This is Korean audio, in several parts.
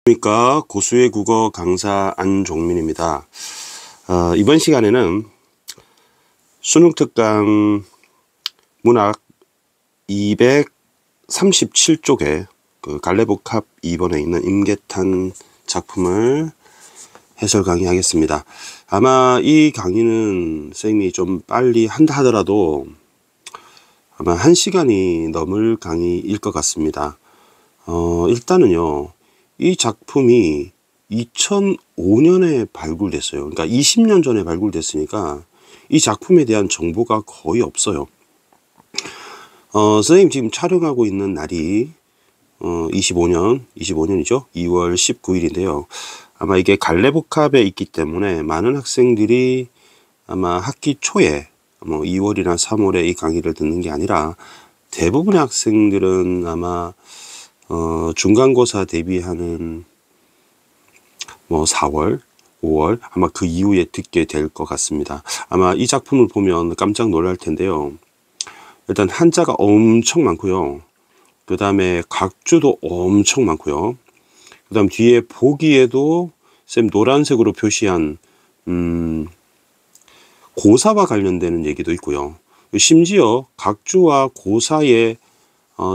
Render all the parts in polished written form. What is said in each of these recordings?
안녕하십니까. 고수의 국어 강사 안종민입니다. 이번 시간에는 수능특강 문학 237쪽에 그 갈래복합 2번에 있는 임계탄 작품을 해설 강의하겠습니다. 아마 이 강의는 선생님이 좀 빨리 한다 하더라도 아마 1시간이 넘을 강의일 것 같습니다. 일단은요, 이 작품이 2005년에 발굴됐어요. 그러니까 20년 전에 발굴됐으니까 이 작품에 대한 정보가 거의 없어요. 선생님 지금 촬영하고 있는 날이 25년이죠. 2월 19일인데요. 아마 이게 갈래복합에 있기 때문에 많은 학생들이 아마 학기 초에 2월이나 3월에 이 강의를 듣는 게 아니라 대부분의 학생들은 아마 중간고사 대비하는 4월, 5월 아마 그 이후에 듣게 될 것 같습니다. 아마 이 작품을 보면 깜짝 놀랄 텐데요. 일단 한자가 엄청 많고요. 그 다음에 각주도 엄청 많고요. 그 다음 뒤에 보기에도 쌤 노란색으로 표시한 고사와 관련되는 얘기도 있고요. 심지어 각주와 고사의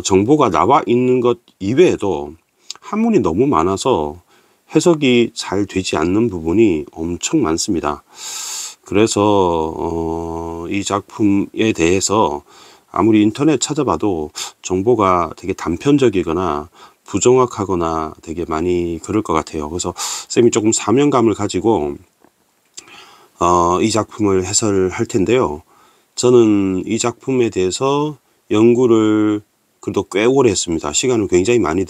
정보가 나와 있는 것 이외에도 한문이 너무 많아서 해석이 잘 되지 않는 부분이 엄청 많습니다. 그래서 이 작품에 대해서 아무리 인터넷 찾아봐도 정보가 되게 단편적이거나 부정확하거나 되게 많이 그럴 것 같아요. 그래서 쌤이 조금 사명감을 가지고 이 작품을 해설할 텐데요. 저는 이 작품에 대해서 연구를 그래도 꽤 오래 했습니다. 시간을 굉장히 많이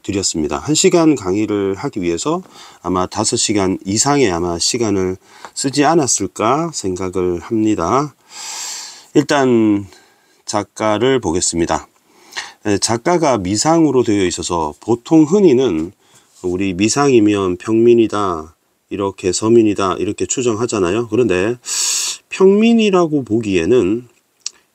들였습니다. 1시간 강의를 하기 위해서 아마 5시간 이상의 아마 시간을 쓰지 않았을까 생각을 합니다. 일단 작가를 보겠습니다. 작가가 미상으로 되어 있어서 보통 흔히는 우리 미상이면 평민이다, 이렇게 서민이다 이렇게 추정하잖아요. 그런데 평민이라고 보기에는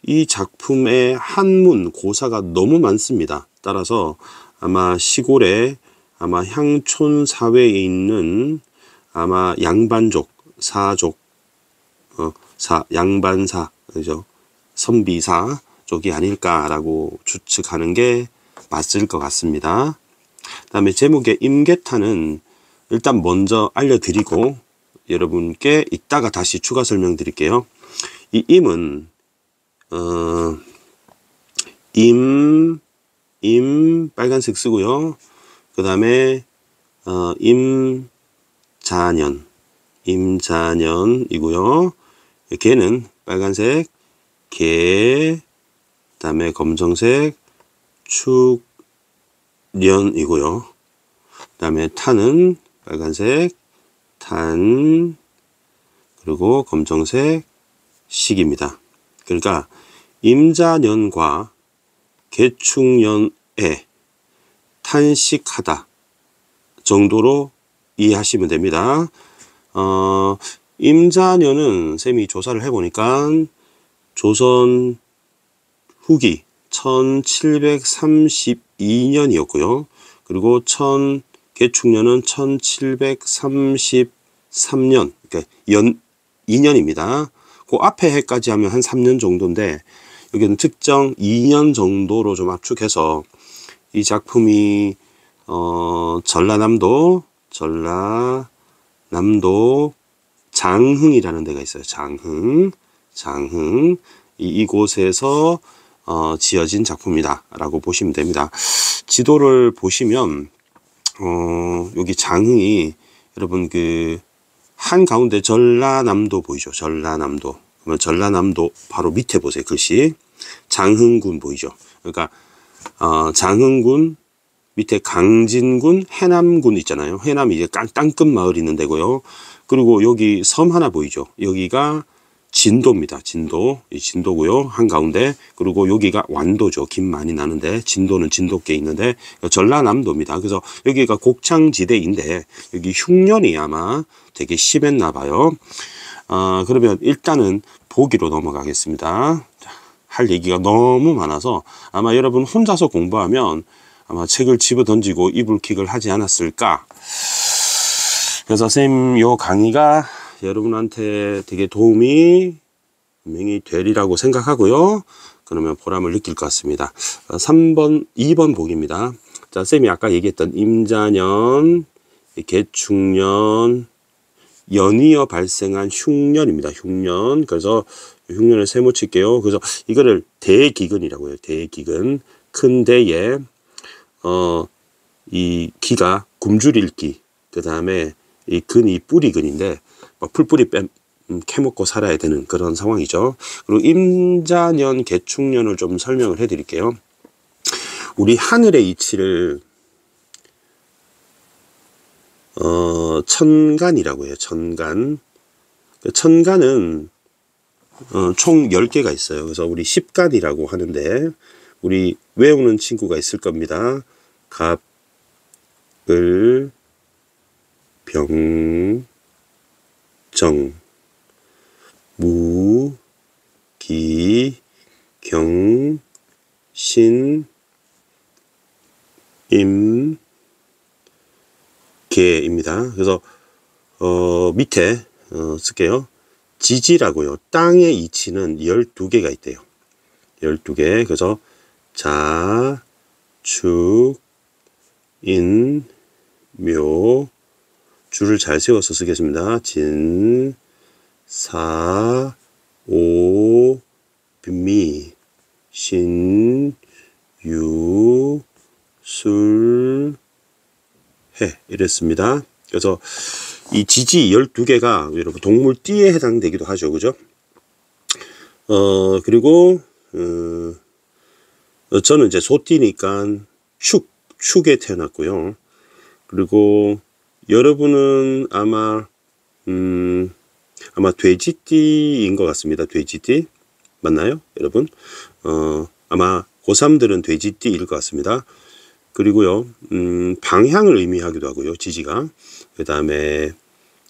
이 작품의 한문, 고사가 너무 많습니다. 따라서 아마 시골에 아마 향촌 사회에 있는 아마 양반족, 사족, 양반사, 그죠? 선비사 쪽이 아닐까라고 추측하는 게 맞을 것 같습니다. 그 다음에 제목의 임계탄은 일단 먼저 알려드리고 여러분께 이따가 다시 추가 설명드릴게요. 이 임은 빨간색 쓰고요. 그 다음에 임자년이고요. 개는 빨간색, 개, 그 다음에 검정색, 축년이고요. 그 다음에 탄은 빨간색, 탄, 그리고 검정색, 식입니다. 그러니까 임자년과 개축년에 탄식하다 정도로 이해하시면 됩니다. 임자년은 쌤이 조사를 해보니까 조선 후기 1732년이었고요. 그리고 개축년은 1733년, 그러니까 2년입니다. 그 앞에 해까지 하면 한 3년 정도인데 여기는 특정 2년 정도로 좀 압축해서 이 작품이 전라남도 장흥이라는 데가 있어요. 장흥 이곳에서 지어진 작품이다 라고 보시면 됩니다. 지도를 보시면 여기 장흥이 여러분 그 한가운데 전라남도 보이죠? 전라남도. 그러면 전라남도 바로 밑에 보세요. 글씨 장흥군 보이죠? 그러니까 장흥군 밑에 강진군, 해남군 있잖아요. 해남이 이제 땅끝 마을 있는 데고요. 그리고 여기 섬 하나 보이죠? 여기가 진도입니다. 진도고요. 한가운데. 그리고 여기가 완도죠. 김 많이 나는데 진도는 진도께 있는데 전라남도입니다. 그래서 여기가 곡창지대인데 여기 흉년이 아마 되게 심했나 봐요. 그러면 일단은 보기로 넘어가겠습니다. 할 얘기가 너무 많아서 아마 여러분 혼자서 공부하면 아마 책을 집어 던지고 이불킥을 하지 않았을까. 그래서 선생님 요 강의가 여러분한테 되게 도움이 분명히 되리라고 생각하고요. 그러면 보람을 느낄 것 같습니다. 2번 보기입니다. 자, 쌤이 아까 얘기했던 임자년, 개축년, 연이어 발생한 흉년입니다. 흉년. 그래서 흉년을 세모 칠게요. 그래서 이거를 대기근이라고 해요. 대기근. 큰 대에, 이 기가 굶주릴기. 그 다음에 이 근이 뿌리근인데, 막 풀뿌리 캐먹고 살아야 되는 그런 상황이죠. 그리고 임자년, 개축년을 좀 설명을 해 드릴게요. 우리 하늘의 이치를 천간이라고 해요. 천간. 천간은 총 10개가 있어요. 그래서 우리 10간이라고 하는데 우리 외우는 친구가 있을 겁니다. 갑, 을, 병, 정, 무, 기, 경, 신, 임, 개입니다. 그래서 밑에 쓸게요. 지지라고요. 땅의 이치는 12개가 있대요. 12개. 그래서 자, 축, 인, 묘, 줄을 잘 세워서 쓰겠습니다. 진, 사, 오, 미, 신, 유, 술, 해. 이랬습니다. 그래서 이 지지 12개가 여러분 동물띠에 해당되기도 하죠. 그죠? 그리고 저는 이제 소띠니까 축에 태어났고요. 그리고 여러분은 아마 돼지띠인 것 같습니다. 돼지띠 맞나요, 여러분? 아마 고3들은 돼지띠일 것 같습니다. 그리고요, 방향을 의미하기도 하고요, 지지가. 그 다음에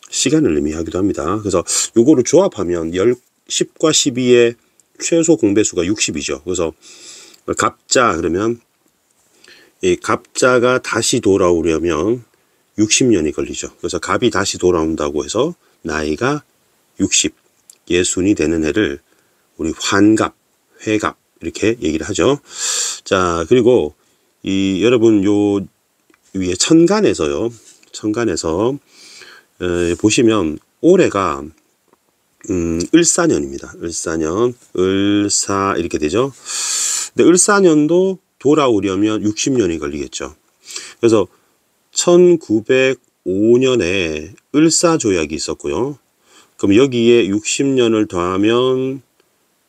시간을 의미하기도 합니다. 그래서 요거를 조합하면 10과 12의 최소 공배수가 60이죠. 그래서 갑자 그러면 이 갑자가 다시 돌아오려면 60년이 걸리죠. 그래서 갑이 다시 돌아온다고 해서 나이가 60, 예순이 되는 해를 우리 환갑, 회갑 이렇게 얘기를 하죠. 자, 그리고 이 여러분 요 위에 천간에서 보시면 올해가 을사년입니다. 을사년, 을사 이렇게 되죠. 근데 을사년도 돌아오려면 60년이 걸리겠죠. 그래서 1905년에 을사조약이 있었고요. 그럼 여기에 60년을 더하면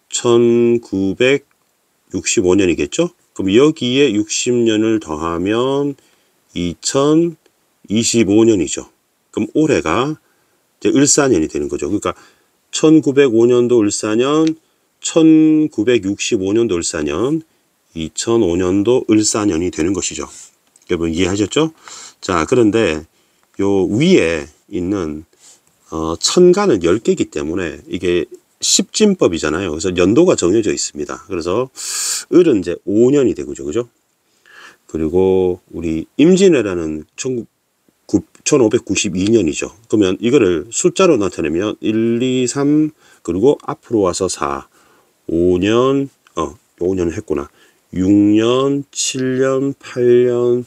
1965년이겠죠? 그럼 여기에 60년을 더하면 2025년이죠. 그럼 올해가 이제 을사년이 되는 거죠. 그러니까 1905년도 을사년, 1965년도 을사년, 2005년도 을사년이 되는 것이죠. 여러분 이해하셨죠? 자, 그런데 요 위에 있는 천간은 10개이기 때문에 이게 십진법이잖아요. 그래서 연도가 정해져 있습니다. 그래서 을은 이제 5년이 되고죠. 그죠? 그리고 우리 임진왜란은 1592년이죠. 그러면 이거를 숫자로 나타내면 1, 2, 3 그리고 앞으로 와서 4, 5년 5년을 했구나. 6년, 7년, 8년,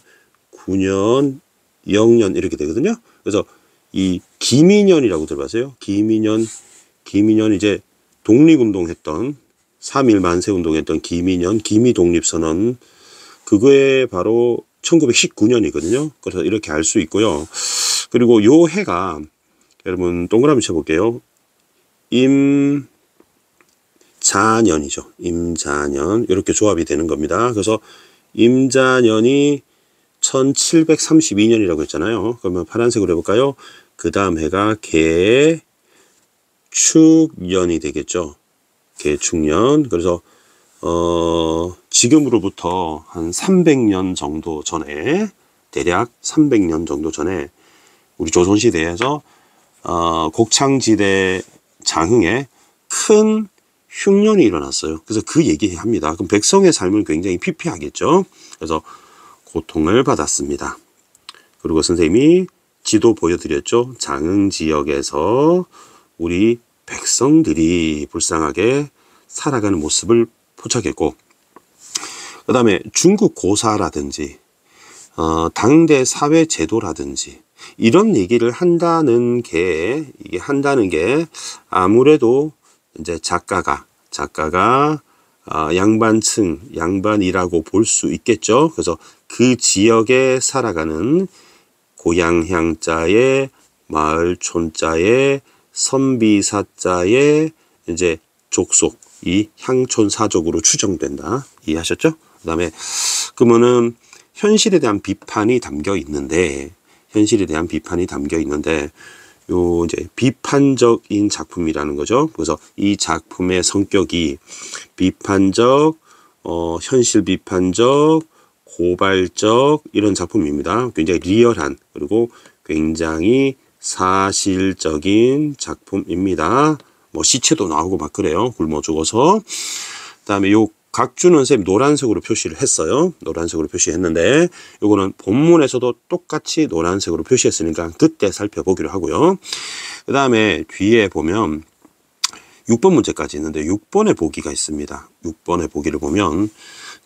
9년, 0년 이렇게 되거든요. 그래서 이 기민년이라고 들어봤어요. 기민년 이제 독립운동했던 3.1 만세운동했던 기민년, 기미독립선언 그거에 바로 1919년이거든요. 그래서 이렇게 알 수 있고요. 그리고 요 해가 여러분 동그라미 쳐볼게요. 임자년이죠. 임자년 이렇게 조합이 되는 겁니다. 그래서 임자년이 1732년이라고 했잖아요. 그러면 파란색으로 해볼까요? 그 다음 해가 개축년이 되겠죠. 개축년. 그래서 지금으로부터 한 300년 정도 전에, 대략 300년 정도 전에 우리 조선시대에서 곡창지대 장흥에 큰 흉년이 일어났어요. 그래서 그 얘기합니다. 그럼 백성의 삶은 굉장히 피폐하겠죠. 그래서 고통을 받았습니다. 그리고 선생님이 지도 보여드렸죠. 장흥 지역에서 우리 백성들이 불쌍하게 살아가는 모습을 포착했고, 그 다음에 중국 고사라든지 당대 사회 제도라든지 이런 얘기를 한다는 게 아무래도 이제 작가가 양반층, 양반이라고 볼 수 있겠죠. 그래서 그 지역에 살아가는 고향향자의 마을 촌자의 선비사자의 이제 족속이 향촌사족으로 추정된다. 이해하셨죠? 그 다음에 그러면은 현실에 대한 비판이 담겨 있는데 요 이제 비판적인 작품이라는 거죠. 그래서 이 작품의 성격이 비판적, 현실 비판적, 고발적 이런 작품입니다. 굉장히 리얼한 그리고 굉장히 사실적인 작품입니다. 뭐 시체도 나오고 막 그래요. 굶어 죽어서. 그다음에 요 각주는 선생님 노란색으로 표시를 했어요. 노란색으로 표시했는데 요거는 본문에서도 똑같이 노란색으로 표시했으니까 그때 살펴보기로 하고요. 그 다음에 뒤에 보면 6번 문제까지 있는데 6번의 보기가 있습니다. 6번의 보기를 보면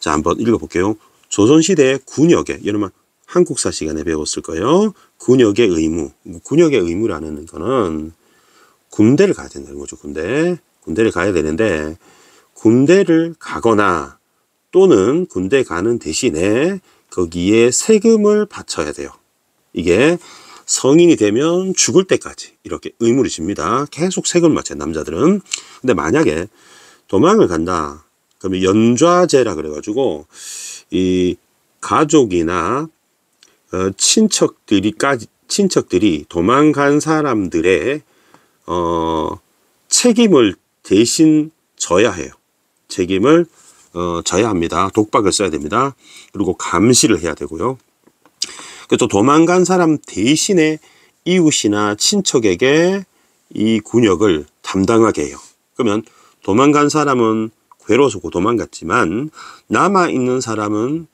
자 한번 읽어볼게요. 조선시대 군역의, 여러분 한국사 시간에 배웠을 거예요. 군역의 의무. 군역의 의무라는 거는 군대를 가야 된다는 거죠. 군대를 가야 되는데 군대를 가거나 또는 군대 가는 대신에 거기에 세금을 바쳐야 돼요. 이게 성인이 되면 죽을 때까지 이렇게 의무를 집니다. 계속 세금을 바쳐요, 남자들은. 근데 만약에 도망을 간다. 그러면 연좌제라 그래가지고 이 가족이나 친척들이 도망간 사람들의 책임을 대신 져야 해요. 책임을 져야 합니다. 독박을 써야 됩니다. 그리고 감시를 해야 되고요. 그래서 도망간 사람 대신에 이웃이나 친척에게 이 군역을 담당하게 해요. 그러면 도망간 사람은 괴로워서 도망갔지만 남아있는 사람은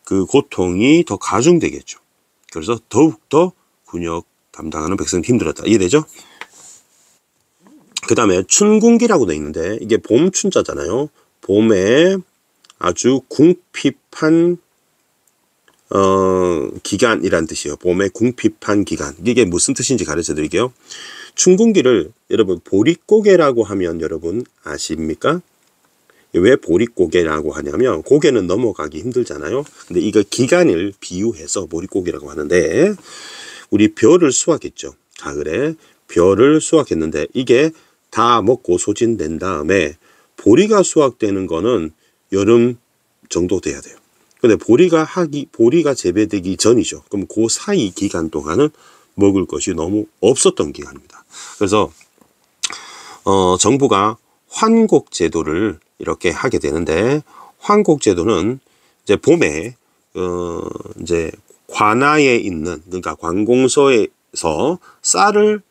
그 고통이 더 가중되겠죠. 그래서 더욱더 군역 담당하는 백성이 힘들었다. 이해되죠? 그 다음에 춘궁기라고 되어 있는데 이게 봄춘자잖아요. 봄에 아주 궁핍한 기간이란 뜻이에요. 봄에 궁핍한 기간. 이게 무슨 뜻인지 가르쳐 드릴게요. 춘궁기를 여러분 보릿고개라고 하면 여러분 아십니까? 왜 보릿고개라고 하냐면 고개는 넘어가기 힘들잖아요. 근데 이거 기간을 비유해서 보릿고개라고 하는데 우리 벼를 수확했죠. 가을에 벼를 수확했는데 이게 다 먹고 소진된 다음에 보리가 수확되는 거는 여름 정도 돼야 돼요. 근데 보리가 재배되기 전이죠. 그럼 그 사이 기간 동안은 먹을 것이 너무 없었던 기간입니다. 그래서 정부가 환곡 제도를 이렇게 하게 되는데 환곡 제도는 이제 봄에 이제 관아에 있는 그러니까 관공서에서 쌀을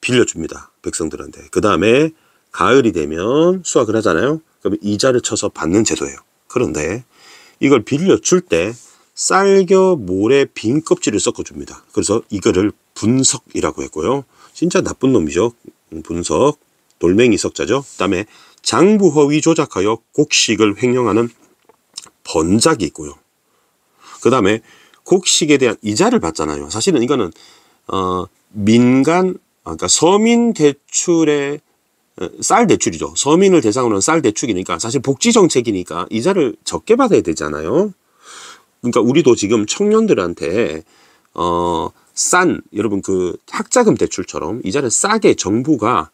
빌려줍니다. 백성들한테. 그 다음에 가을이 되면 수확을 하잖아요. 그러면 이자를 쳐서 받는 제도예요. 그런데 이걸 빌려줄 때 쌀겨 모래 빈 껍질을 섞어줍니다. 그래서 이거를 분석이라고 했고요. 진짜 나쁜 놈이죠. 분석. 돌멩이 석자죠. 그 다음에 장부허위 조작하여 곡식을 횡령하는 번작이 있고요. 그 다음에 곡식에 대한 이자를 받잖아요. 사실은 이거는 그러니까 서민 대출의 쌀 대출이죠. 서민을 대상으로 한 쌀 대출이니까 사실 복지 정책이니까 이자를 적게 받아야 되잖아요. 그러니까 우리도 지금 청년들한테 여러분 그 학자금 대출처럼 이자를 싸게 정부가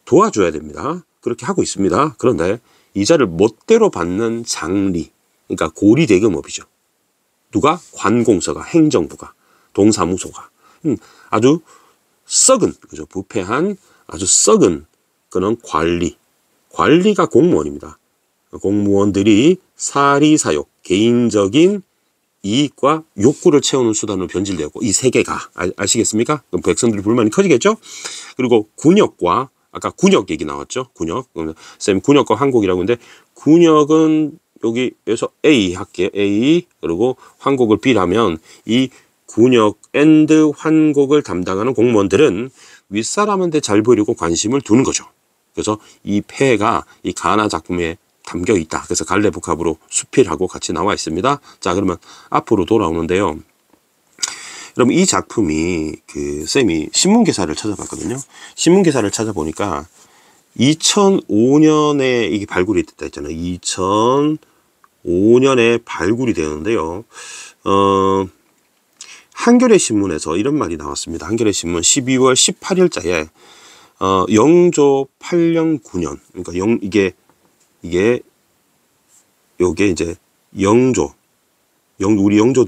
도와줘야 됩니다. 그렇게 하고 있습니다. 그런데 이자를 멋대로 받는 장리, 그러니까 고리대금업이죠. 누가? 관공서가, 행정부가, 동사무소가 아주 썩은, 그죠? 부패한 아주 썩은 그런 관리가 공무원입니다. 공무원들이 사리사욕, 개인적인 이익과 욕구를 채우는 수단으로 변질되고 이 세 개가 아시겠습니까? 그럼 백성들의 불만이 커지겠죠? 그리고 군역과 아까 군역 얘기 나왔죠? 군역. 쌤 군역과 환곡이라고 하는데 군역은 여기에서 A 할게요. A 그리고 환곡을 B라면 이 군역 앤드 환곡을 담당하는 공무원들은 윗사람한테 잘 보이려고 관심을 두는 거죠. 그래서 이 폐가 이 가나 작품에 담겨 있다. 그래서 갈래복합으로 수필하고 같이 나와 있습니다. 자, 그러면 앞으로 돌아오는데요. 여러분 이 작품이 쌤이 신문 기사를 찾아봤거든요. 신문 기사를 찾아보니까 2005년에 이게 발굴이 됐다 했잖아요. 2005년에 발굴이 되는데요. 한겨레 신문에서 이런 말이 나왔습니다. 한겨레 신문 12월 18일자에 영조 8년 9년 그러니까 이게 이제 우리 영조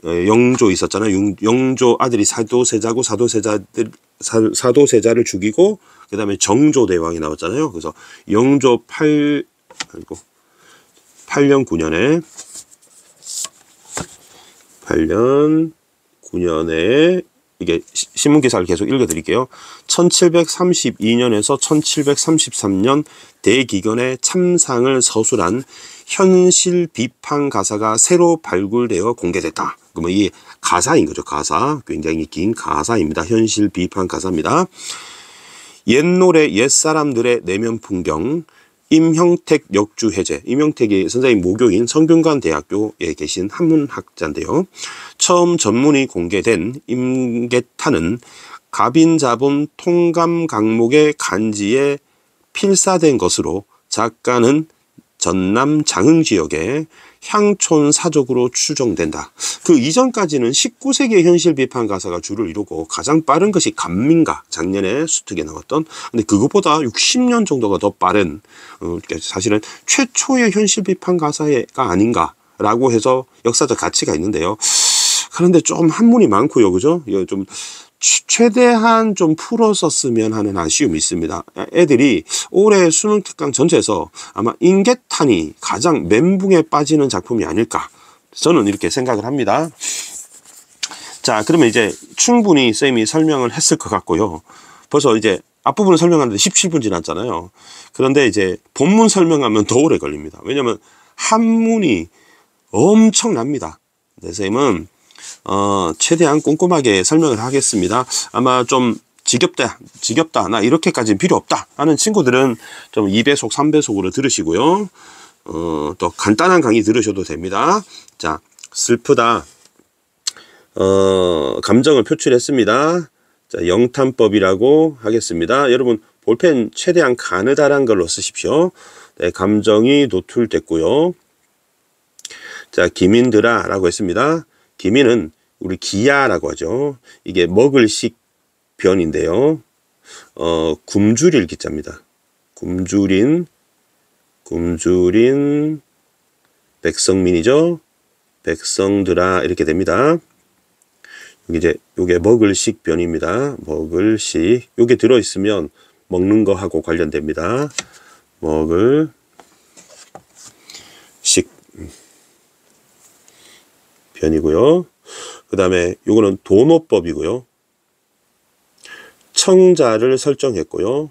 영조 있었잖아요. 영조 아들이 사도세자고 사도세자를 죽이고 그 다음에 정조대왕이 나왔잖아요. 그래서 영조 8년 9년에 이게 신문 기사를 계속 읽어 드릴게요. 1732년에서 1733년 대기근의 참상을 서술한 현실 비판 가사가 새로 발굴되어 공개됐다. 그러면 이 가사인 거죠. 가사. 굉장히 긴 가사입니다. 현실 비판 가사입니다. 옛 노래 옛사람들의 내면 풍경 임형택 역주 해제. 임형택이 선생님 모교인 성균관대학교에 계신 한문학자인데요. 처음 전문이 공개된 임계탄은 갑인자본 통감 강목의 간지에 필사된 것으로 작가는 전남 장흥 지역의 향촌 사족으로 추정된다. 그 이전까지는 19세기의 현실 비판 가사가 주를 이루고 가장 빠른 것이 감민가, 작년에 수특에 나왔던. 근데 그것보다 60년 정도가 더 빠른 사실은 최초의 현실 비판 가사가 아닌가라고 해서 역사적 가치가 있는데요. 그런데 좀 한문이 많고요, 그죠? 이거 좀 최대한 좀 풀었었으면 하는 아쉬움이 있습니다. 애들이 올해 수능 특강 전체에서 아마 임계탄이 가장 멘붕에 빠지는 작품이 아닐까 저는 이렇게 생각을 합니다. 자, 그러면 이제 충분히 쌤이 설명을 했을 것 같고요. 벌써 이제 앞부분을 설명하는데 17분 지났잖아요. 그런데 이제 본문 설명하면 더 오래 걸립니다. 왜냐면 한문이 엄청납니다. 네, 쌤은 최대한 꼼꼼하게 설명을 하겠습니다. 아마 좀 지겹다, 나 이렇게까지는 필요 없다 하는 친구들은 좀 2배속, 3배속으로 들으시고요. 또 간단한 강의 들으셔도 됩니다. 자, 슬프다. 감정을 표출했습니다. 자, 영탄법이라고 하겠습니다. 여러분, 볼펜 최대한 가느다란 걸로 쓰십시오. 네, 감정이 노출됐고요. 자, 기민들아 라고 했습니다. 기민은 우리 기야라고 하죠. 이게 먹을 식 변인데요. 굶주릴 기자입니다. 굶주린 백성민이죠. 백성들아 이렇게 됩니다. 여기 이제 요게 먹을 식 변입니다. 먹을 식. 요게 들어 있으면 먹는 거하고 관련됩니다. 먹을 식 변이고요. 그 다음에 요거는 도노법이고요. 청자를 설정했고요.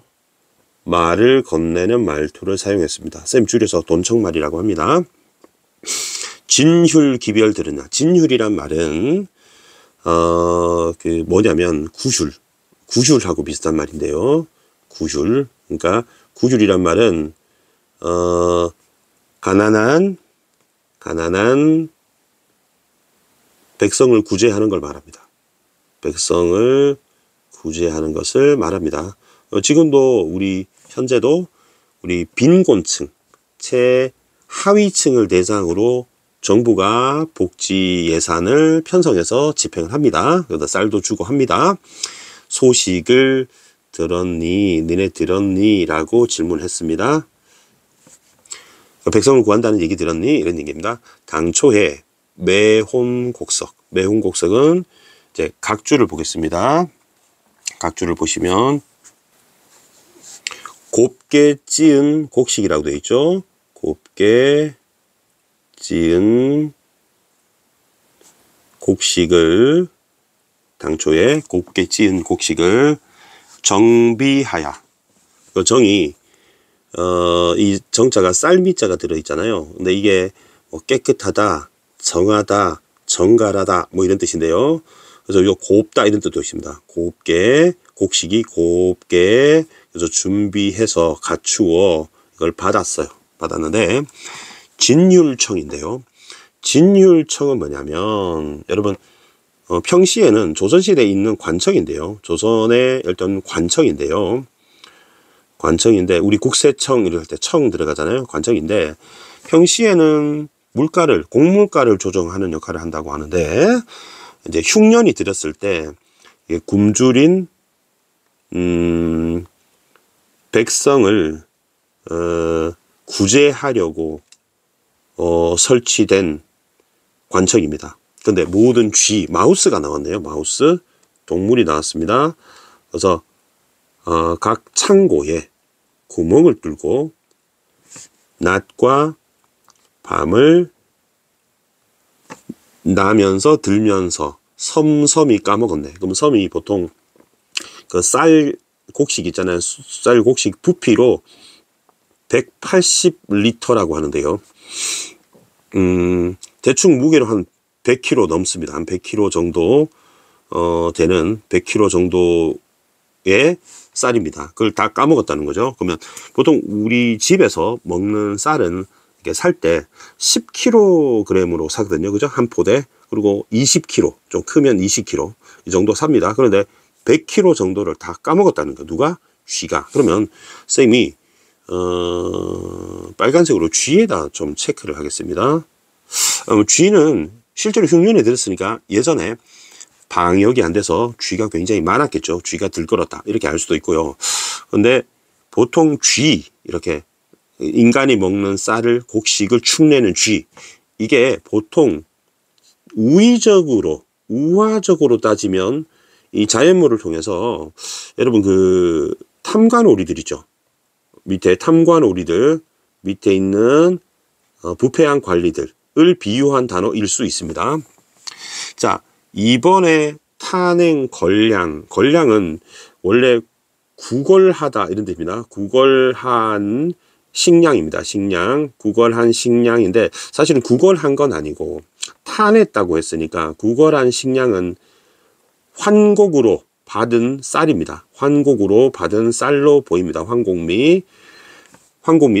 말을 건네는 말투를 사용했습니다. 쌤 줄여서 돈청말이라고 합니다. 진휼 기별 들으나. 진휼이란 말은 뭐냐면 구휼하고 비슷한 말인데요. 구휼. 그러니까 구휼이란 말은 가난한 백성을 구제하는 걸 말합니다. 백성을 구제하는 것을 말합니다. 지금도 현재도 우리 빈곤층, 최하위층을 대상으로 정부가 복지 예산을 편성해서 집행을 합니다. 그러다 쌀도 주고 합니다. 소식을 들었니? 너네 들었니? 라고 질문했습니다. 백성을 구한다는 얘기 들었니? 이런 얘기입니다. 당초에 매혼곡석은 이제 각주를 보겠습니다. 각주를 보시면 곱게 찌은 곡식이라고 되어 있죠. 곱게 찌은 곡식을 당초에 곱게 찌은 곡식을 정비하야. 그 정이 이 정자가 쌀미자가 들어있잖아요. 근데 이게 뭐 깨끗하다, 정하다, 정갈하다 뭐 이런 뜻인데요. 그래서 요 곱다 이런 뜻도 있습니다. 곱게, 곡식이 곱게, 그래서 준비해서 갖추어 이걸 받았는데 진율청인데요. 진율청은 뭐냐면 여러분 평시에는 조선시대에 있는 관청인데요. 조선의 어떤 관청인데요. 관청인데 우리 국세청 이럴 때 청 들어가잖아요. 관청인데 평시에는 물가를 공물가를 조정하는 역할을 한다고 하는데 이제 흉년이 들었을 때 굶주린 백성을 구제하려고 설치된 관청입니다. 근데 모든 쥐, 마우스가 나왔네요. 마우스, 동물이 나왔습니다. 그래서 각 창고에 구멍을 뚫고 낮과 밤을 나면서 들면서 섬이 까먹었네. 그럼 섬이 보통 그 쌀 곡식 있잖아요. 쌀 곡식 부피로 180리터라고 하는데요. 대충 무게로 한 100kg 넘습니다. 한 100kg 정도 되는 100kg 정도의 쌀입니다. 그걸 다 까먹었다는 거죠. 그러면 보통 우리 집에서 먹는 쌀은 살 때 10kg으로 사거든요. 그죠? 한 포대. 그리고 20kg, 좀 크면 20kg 이 정도 삽니다. 그런데 100kg 정도를 다 까먹었다는 거. 누가? 쥐가. 그러면 쌤이 빨간색으로 쥐에다 좀 체크를 하겠습니다. 쥐는 실제로 흉년에 들었으니까 예전에 방역이 안 돼서 쥐가 굉장히 많았겠죠. 쥐가 들끓었다 이렇게 알 수도 있고요. 근데 보통 쥐 이렇게 인간이 먹는 쌀을 곡식을 축내는 쥐, 이게 보통 우화적으로 따지면 이 자연물을 통해서 여러분 그 탐관오리들 있죠. 밑에 탐관오리들 밑에 있는 부패한 관리들을 비유한 단어일 수 있습니다. 자, 이번에 탄행 권량은 원래 구걸하다 이런 뜻입니다. 구걸한 식량입니다. 식량, 구걸한 식량인데 사실은 구걸한 건 아니고 탄했다고 했으니까 구걸한 식량은 환곡으로 받은 쌀입니다. 환곡으로 받은 쌀로 보입니다. 환곡미,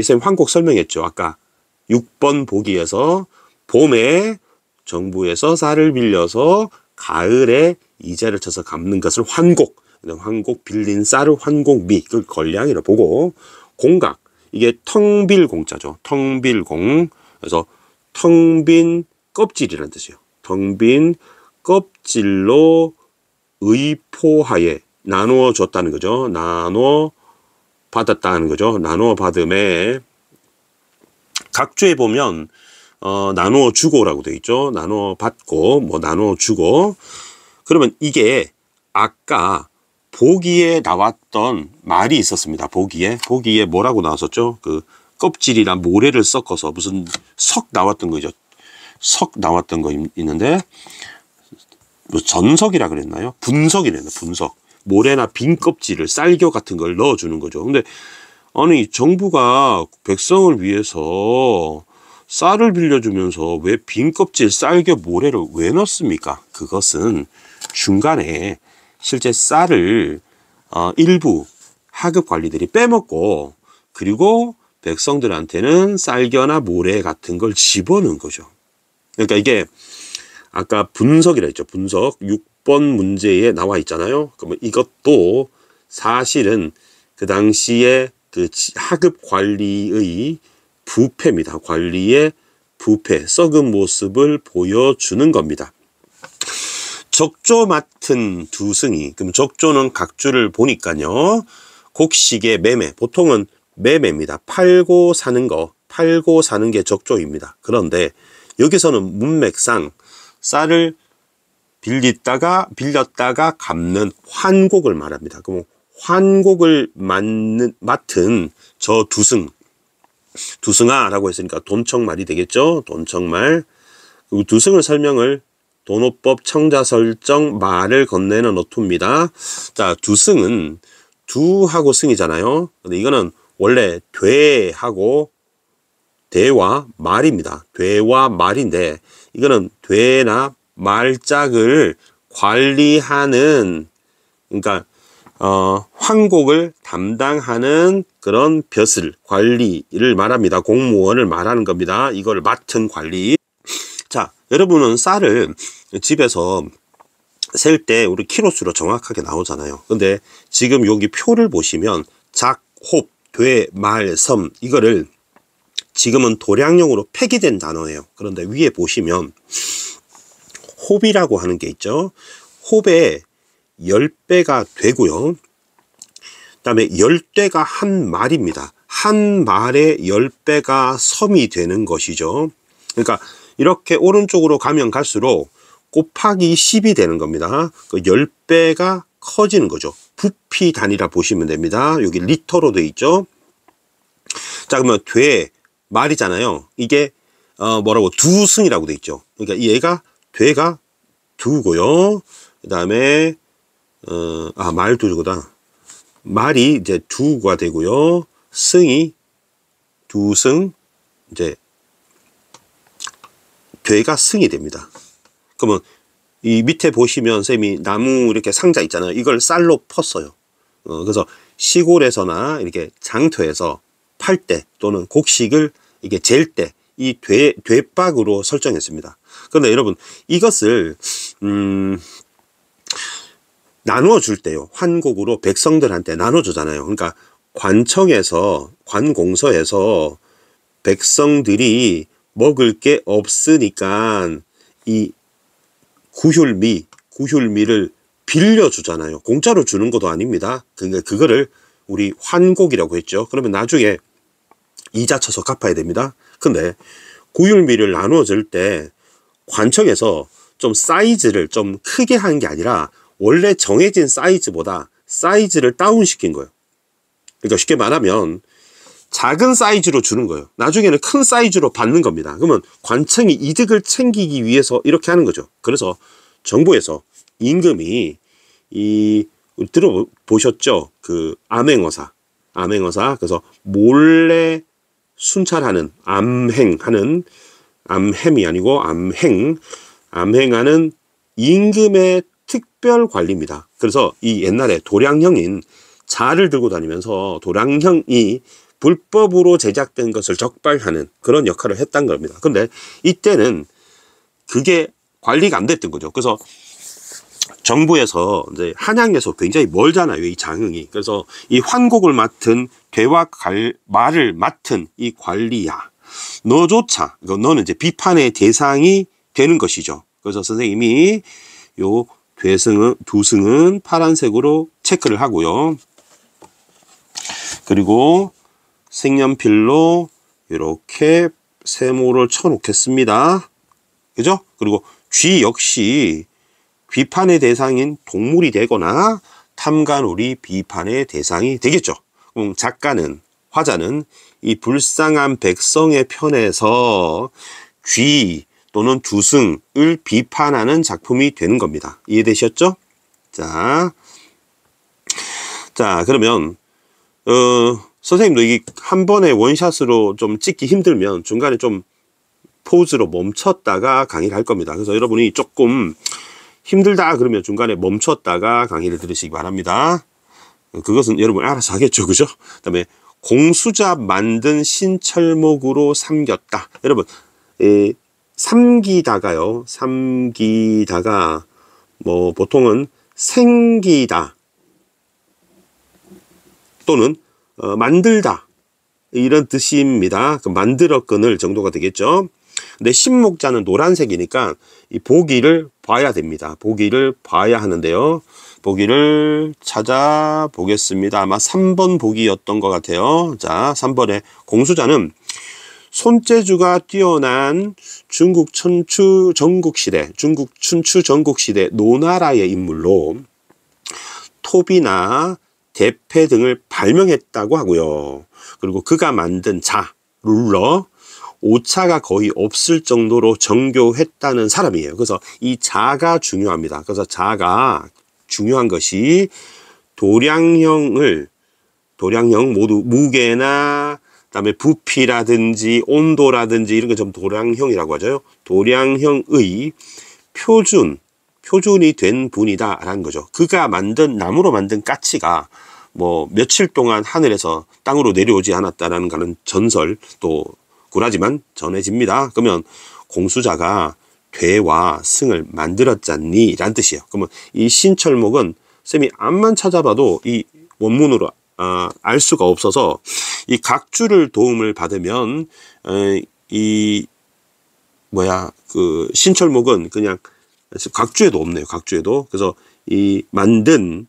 쌤 환곡 설명했죠. 아까 6번 보기에서 봄에 정부에서 쌀을 빌려서 가을에 이자를 쳐서 갚는 것을 환곡, 빌린 쌀을 환곡미, 그 권량이라 보고 공각, 이게 텅빌 공자죠. 텅빌 공. 그래서 텅빈 껍질이라는 뜻이에요. 텅빈 껍질로 의포하에 나누어 줬다는 거죠. 나누어 받았다는 거죠. 나누어 받음에 각주에 보면 나누어 주고라고 되어 있죠. 나누어 받고 뭐 나누어 주고. 그러면 이게 아까 보기에 나왔던 말이 있었습니다. 보기에 뭐라고 나왔었죠? 그 껍질이랑 모래를 섞어서 무슨 석 나왔던 거죠. 석 나왔던 거 있는데 뭐 전석이라 그랬나요? 분석이랬나? 분석. 모래나 빈 껍질을 쌀겨 같은 걸 넣어주는 거죠. 근데 아니 정부가 백성을 위해서 쌀을 빌려주면서 왜 빈 껍질 쌀겨 모래를 왜 넣습니까? 그것은 중간에 실제 쌀을 일부 하급 관리들이 빼먹고 그리고 백성들한테는 쌀겨나 모래 같은 걸 집어넣은 거죠. 그러니까 이게 아까 분석이라 했죠. 분석 6번 문제에 나와 있잖아요. 그러면 이것도 사실은 그 당시에 그 하급 관리의 부패입니다. 관리의 부패, 썩은 모습을 보여주는 겁니다. 적조 맡은 두승이, 그럼 적조는 각주를 보니까요. 곡식의 매매, 보통은 매매입니다. 팔고 사는 게 적조입니다. 그런데 여기서는 문맥상 쌀을 빌렸다가 갚는 환곡을 말합니다. 그럼 환곡을 맡은 저 두승아라고 했으니까 돈청말이 되겠죠. 돈청말. 그리고 두승을 설명을 도노법 청자설정 말을 건네는 어투입니다. 자, 두승은 두하고 승이잖아요. 근데 이거는 원래 되하고 되와 말입니다. 되와 말인데 이거는 되나 말짝을 관리하는, 그러니까 환곡을 담당하는 그런 벼슬 관리를 말합니다. 공무원을 말하는 겁니다. 이걸 맡은 관리. 자, 여러분은 쌀을 집에서 셀 때 우리 키로수로 정확하게 나오잖아요. 근데 지금 여기 표를 보시면 작, 홉, 되, 말, 섬, 이거를 지금은 도량형으로 폐기된 단어예요. 그런데 위에 보시면 홉이라고 하는 게 있죠. 홉의 10배가 되고요. 그 다음에 10대가 한 말입니다. 한 말에 10배가 섬이 되는 것이죠. 그러니까 이렇게 오른쪽으로 가면 갈수록 곱하기 10이 되는 겁니다. 그 10배가 커지는 거죠. 부피 단위라 보시면 됩니다. 여기 리터로 되어 있죠. 자, 그러면 되 말이잖아요. 이게 뭐라고 두승이라고 되어 있죠. 그러니까 얘가 되가 두고요. 그 다음에 말 두고다. 말이 이제 두가 되고요. 승이 두승, 이제 되가 승이 됩니다. 그러면 이 밑에 보시면 쌤이 나무 이렇게 상자 있잖아요. 이걸 쌀로 펐어요. 그래서 시골에서나 이렇게 장터에서 팔 때 또는 곡식을 이게 잴 때 이 되박으로 설정했습니다. 그런데 여러분 이것을 나누어 줄 때요. 환곡으로 백성들한테 나눠 주잖아요. 그러니까 관청에서, 관공서에서 백성들이 먹을 게 없으니까 이 구휼미를 빌려주잖아요. 공짜로 주는 것도 아닙니다. 그러니까 그거를 우리 환곡이라고 했죠. 그러면 나중에 이자 쳐서 갚아야 됩니다. 근데 구휼미를 나누어 줄 때 관청에서 좀 사이즈를 좀 크게 하는 게 아니라 원래 정해진 사이즈보다 사이즈를 다운시킨 거예요. 그러니까 쉽게 말하면 작은 사이즈로 주는 거예요. 나중에는 큰 사이즈로 받는 겁니다. 그러면 관청이 이득을 챙기기 위해서 이렇게 하는 거죠. 그래서 정부에서 임금이 들어보셨죠? 그 암행어사. 그래서 몰래 순찰하는, 암행이 아니고 암행하는 임금의 특별 관리입니다. 그래서 이 옛날에 도량형인 자를 들고 다니면서 도량형이 불법으로 제작된 것을 적발하는 그런 역할을 했던 겁니다. 근데 이때는 그게 관리가 안 됐던 거죠. 그래서 정부에서 이제 한양에서 굉장히 멀잖아요, 이 장흥이. 그래서 이 환곡을 맡은 되와 말을 맡은 이 관리야, 너조차, 너는 이제 비판의 대상이 되는 것이죠. 그래서 선생님이 요 두승은 파란색으로 체크를 하고요. 그리고 색연필로 이렇게 세모를 쳐 놓겠습니다. 그죠? 그리고 쥐 역시 비판의 대상인 동물이 되거나 탐관오리 비판의 대상이 되겠죠. 그럼 화자는 이 불쌍한 백성의 편에서 쥐 또는 두승을 비판하는 작품이 되는 겁니다. 이해되셨죠? 자, 그러면 선생님도 이 한 번에 원샷으로 좀 찍기 힘들면 중간에 좀 포즈로 멈췄다가 강의를 할 겁니다. 그래서 여러분이 조금 힘들다 그러면 중간에 멈췄다가 강의를 들으시기 바랍니다. 그것은 여러분 알아서 하겠죠. 그죠? 그 다음에 공수자 만든 신철목으로 삼겼다. 여러분, 삼기다가 뭐 보통은 생기다 또는 만들다 이런 뜻입니다. 만들어 끊을 정도가 되겠죠. 근데 신목자는 노란색이니까 이 보기를 봐야 됩니다. 보기를 봐야 하는데요. 보기를 찾아보겠습니다. 아마 3번 보기였던 것 같아요. 자, 3번에 공수자는 손재주가 뛰어난 중국 춘추 전국시대 노나라의 인물로 톱이나 대패 등을 발명했다고 하고요. 그리고 그가 만든 룰러, 오차가 거의 없을 정도로 정교했다는 사람이에요. 그래서 이 자가 중요합니다. 그래서 자가 중요한 것이 도량형을 도량형 모두 무게나 그다음에 부피라든지 온도라든지 이런 거 좀 도량형이라고 하죠. 도량형의 표준이 된 분이다라는 거죠. 그가 만든 나무로 만든 까치가 뭐 며칠 동안 하늘에서 땅으로 내려오지 않았다라는 그런 전설 또 굴하지만 전해집니다. 그러면 공수자가 괴와 승을 만들었잖니 라는 뜻이에요. 그러면 이 신철목은 쌤이 암만 찾아봐도 이 원문으로 알 수가 없어서 이 각주를 도움을 받으면 그 신철목은 그냥 각주에도 없네요. 각주에도. 그래서 이 만든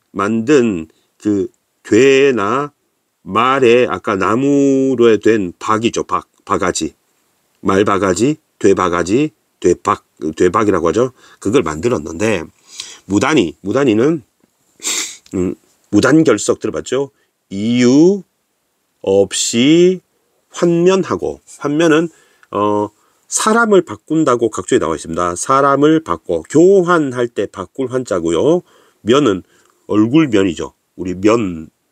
그 괴나 말에 아까 나무로 된 박이죠. 바가지. 말바가지, 되바가지, 되박이라고 하죠. 그걸 만들었는데 무단이는 무단결석 들어봤죠? 이유 없이 환면은 사람을 바꾼다고 각주에 나와 있습니다. 사람을 바꿔 교환할 때 바꿀 환자고요. 면은 얼굴면이죠. 우리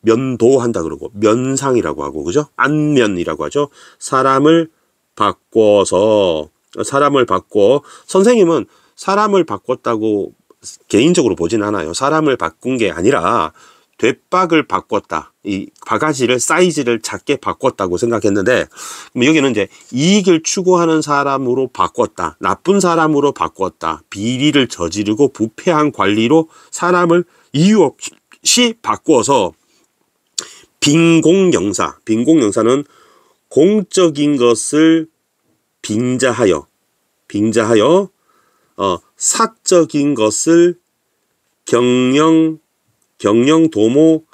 면도한다 그러고 면상이라고 하고 그죠? 안면이라고 하죠. 사람을 바꿔 선생님은 사람을 바꿨다고 개인적으로 보진 않아요. 사람을 바꾼 게 아니라 되박을 바꿨다. 이 바가지를 사이즈를 작게 바꿨다고 생각했는데 여기는 이제 이익을 추구하는 사람으로 바꿨다. 나쁜 사람으로 바꿨다. 비리를 저지르고 부패한 관리로 사람을 이유 없이 바꾸어서 빈공영사는 공적인 것을 빙자하여 사적인 것을 경영 도모하느냐.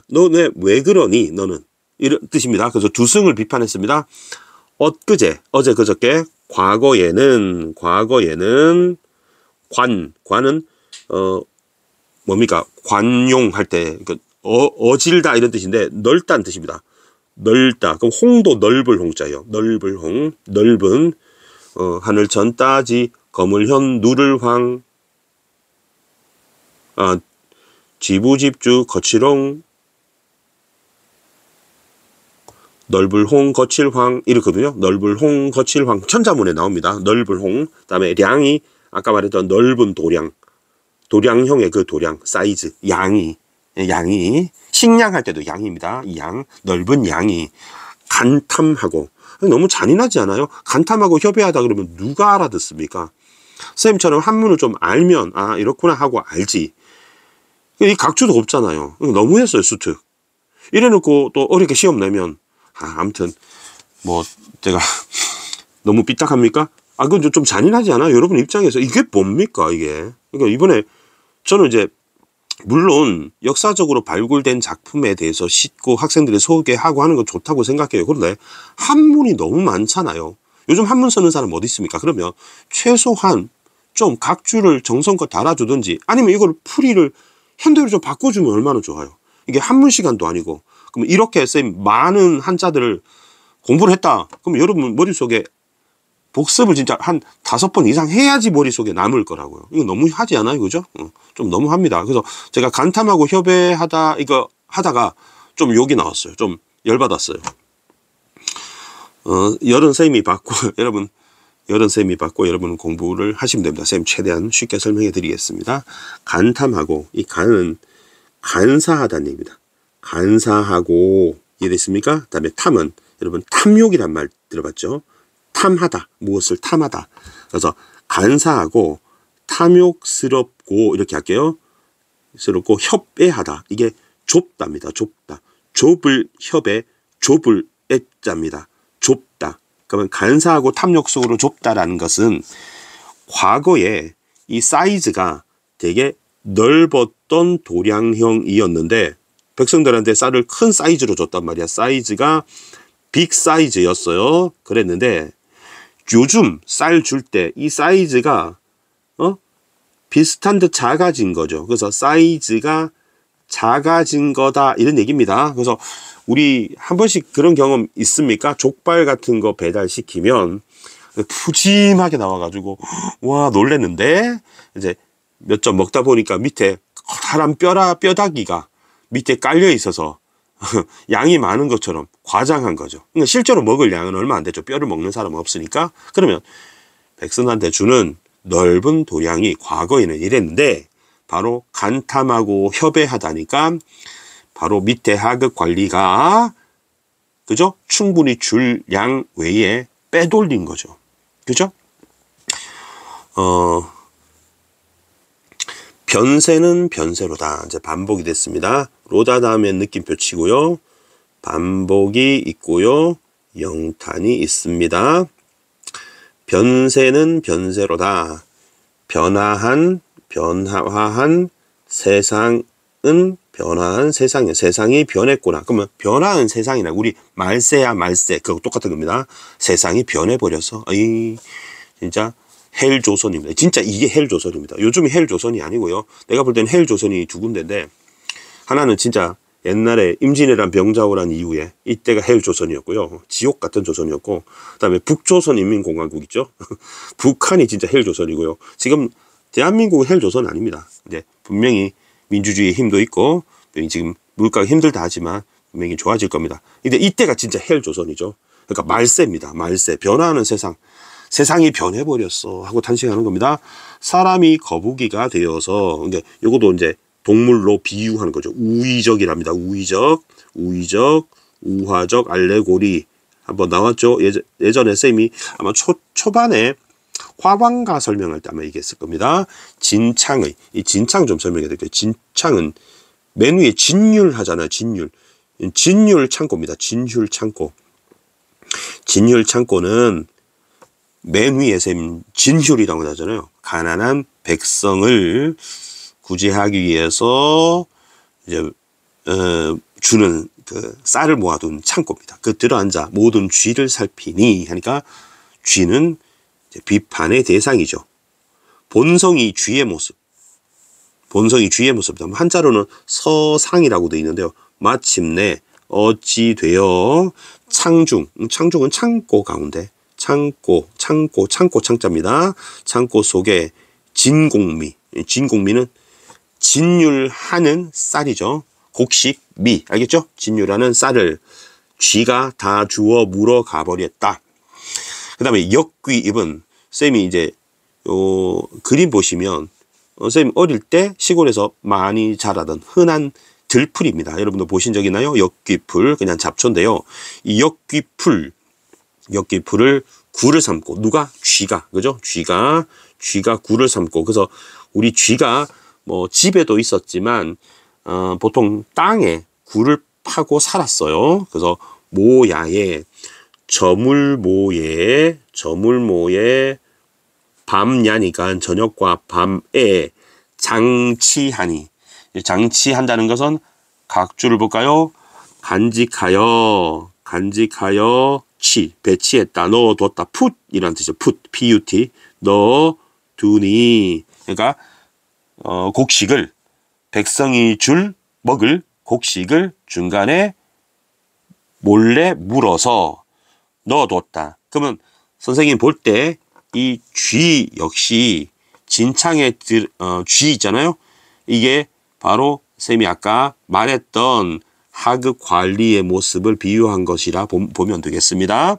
너 왜 그러니 너는 이런 뜻입니다. 그래서 두승을 비판했습니다. 어제 그저께 과거에는 관은 뭡니까? 관용할 때 어질다 이런 뜻인데 넓다는 뜻입니다. 넓다. 그럼 홍도 넓을 홍자예요. 넓은 하늘 전 따지 거물현 누를 황 지부집주 거칠홍 넓을홍 거칠황 이렇거든요. 넓을홍 거칠황 천자문에 나옵니다. 넓을홍 그다음에 량이 아까 말했던 넓은 도량형의 그 도량 사이즈 양이 식량할 때도 양입니다. 이 양 넓은 양이 간탐하고 너무 잔인하지 않아요? 간탐하고 협의하다 그러면 누가 알아듣습니까? 선생님처럼 한문을 좀 알면 이렇구나 하고 알지. 이 각주도 없잖아요. 너무했어요. 수특 이래놓고 또 어렵게 시험 내면 아무튼 뭐 제가 너무 삐딱합니까? 그건 좀 잔인하지 않아요? 여러분 입장에서 이게 뭡니까 이게? 그러니까 이번에 저는 이제 물론 역사적으로 발굴된 작품에 대해서 싣고 학생들이 소개하고 하는 건 좋다고 생각해요. 그런데 한문이 너무 많잖아요. 요즘 한문 쓰는 사람 어디 있습니까? 그러면 최소한 좀 각주를 정성껏 달아주든지 아니면 이걸 풀이를 현대로 좀 바꿔주면 얼마나 좋아요. 이게 한문 시간도 아니고. 그럼 이렇게 쌤 많은 한자들을 공부를 했다. 그럼 여러분 머릿속에 복습을 진짜 한 5번 이상 해야지 머릿속에 남을 거라고요. 이거 너무 하지 않아요? 그죠? 좀 너무 합니다. 그래서 제가 간탐하고 협의하다 이거 하다가 좀 욕이 나왔어요. 좀 열받았어요. 여른쌤이 받고 여러분은 공부를 하시면 됩니다. 쌤 최대한 쉽게 설명해 드리겠습니다. 간탐하고 이 간은 간사하다는 얘기입니다. 간사하고 이해됐습니까? 그 다음에 탐은 여러분 탐욕이란 말 들어봤죠? 탐하다. 무엇을 탐하다. 그래서 간사하고 탐욕스럽고 이렇게 할게요. 스럽고 협애하다. 이게 좁답니다. 좁다. 좁을 협에 좁을 애자입니다. 좁다. 그러면 간사하고 탐욕스럽고 좁다라는 것은 과거에 이 사이즈가 되게 넓었던 도량형이었는데 백성들한테 쌀을 큰 사이즈로 줬단 말이야. 사이즈가 빅 사이즈였어요. 그랬는데 요즘 쌀 줄 때 이 사이즈가 비슷한 듯 작아진 거죠. 그래서 사이즈가 작아진 거다 이런 얘기입니다. 그래서 우리 한 번씩 그런 경험 있습니까? 족발 같은 거 배달시키면 푸짐하게 나와가지고 와 놀랬는데 이제 몇 점 먹다 보니까 밑에 커다란 뼈다귀가 밑에 깔려 있어서 양이 많은 것처럼 과장한 거죠. 그러니까 실제로 먹을 양은 얼마 안 되죠. 뼈를 먹는 사람은 없으니까. 그러면 백성한테 주는 넓은 도량이 과거에는 이랬는데 바로 간탐하고 협의하다니까 바로 밑에 하급 관리가 그죠? 충분히 줄 양 외에 빼돌린 거죠. 그죠? 변세는 변세로다. 이제 반복이 됐습니다. 로다 다음에 느낌표 치고요. 반복이 있고요. 영탄이 있습니다. 변세는 변세로다. 변화한 세상은 변화한 세상이야. 세상이 변했구나. 그러면 변화한 세상이나 우리 말세야 말세. 그거 똑같은 겁니다. 세상이 변해버려서 어이 진짜 헬조선입니다. 진짜 이게 헬조선입니다. 요즘이 헬조선이 아니고요. 내가 볼 때는 헬조선이 두 군데인데 하나는 진짜 옛날에 임진왜란 병자호란 이후에 이때가 헬조선이었고요. 지옥 같은 조선이었고 그 다음에 북조선인민공화국 있죠. 북한이 진짜 헬조선이고요. 지금 대한민국은 헬조선 아닙니다. 이제 분명히 민주주의의 힘도 있고 지금 물가가 힘들다 하지만 분명히 좋아질 겁니다. 근데 이때가 진짜 헬조선이죠. 그러니까 말세입니다. 말세. 변화하는 세상. 세상이 변해버렸어 하고 탄식하는 겁니다. 사람이 거북이가 되어서 그러니까 이것도 이제 동물로 비유하는 거죠. 우의적이랍니다. 우의적, 우화적, 알레고리 한번 나왔죠. 예전에 쌤이 아마 초반에 화방가 설명할 때 아마 얘기했을 겁니다. 진창의 이 진창 좀 설명해 드릴게요. 진창은 맨 위에 진율 하잖아요. 진율 창고입니다. 진율 창고. 진율 창고는 맨 위에 쌤 진율이라고 하잖아요. 가난한 백성을 구제하기 위해서 이제 주는 그 쌀을 모아둔 창고입니다. 그 들어앉아 모든 쥐를 살피니 하니까 쥐는 이제 비판의 대상이죠. 본성이 쥐의 모습. 본성이 쥐의 모습이다. 한자로는 서상이라고 되어 있는데요. 마침내 어찌 되어 창중은 창고 가운데 창고 창자입니다. 창고 속에 진공미는 진율하는 쌀이죠. 곡식미 알겠죠? 진율하는 쌀을 쥐가 다 주워 물어 가버렸다. 그 다음에 역귀입은 쌤이 이제 요 그림 보시면 쌤 어릴 때 시골에서 많이 자라던 흔한 들풀입니다. 여러분도 보신 적 있나요? 역귀풀 그냥 잡초인데요. 이 역귀풀을 굴을 삼고 누가? 쥐가 그죠? 쥐가 굴을 삼고 그래서 우리 쥐가 뭐 집에도 있었지만 보통 땅에 굴을 파고 살았어요. 그래서 모야에 저물모에 밤야니까 저녁과 밤에 장치하니 장치한다는 것은 각주를 볼까요? 간직하여 배치했다 넣어뒀다 풋이란 뜻이죠. put 넣어두니 그러니까 곡식을 백성이 먹을 곡식을 중간에 몰래 물어서 넣어뒀다. 그러면 선생님 볼 때 이 쥐 역시 진창의 쥐 있잖아요. 이게 바로 쌤이 아까 말했던 하급 관리의 모습을 비유한 것이라 보면 되겠습니다.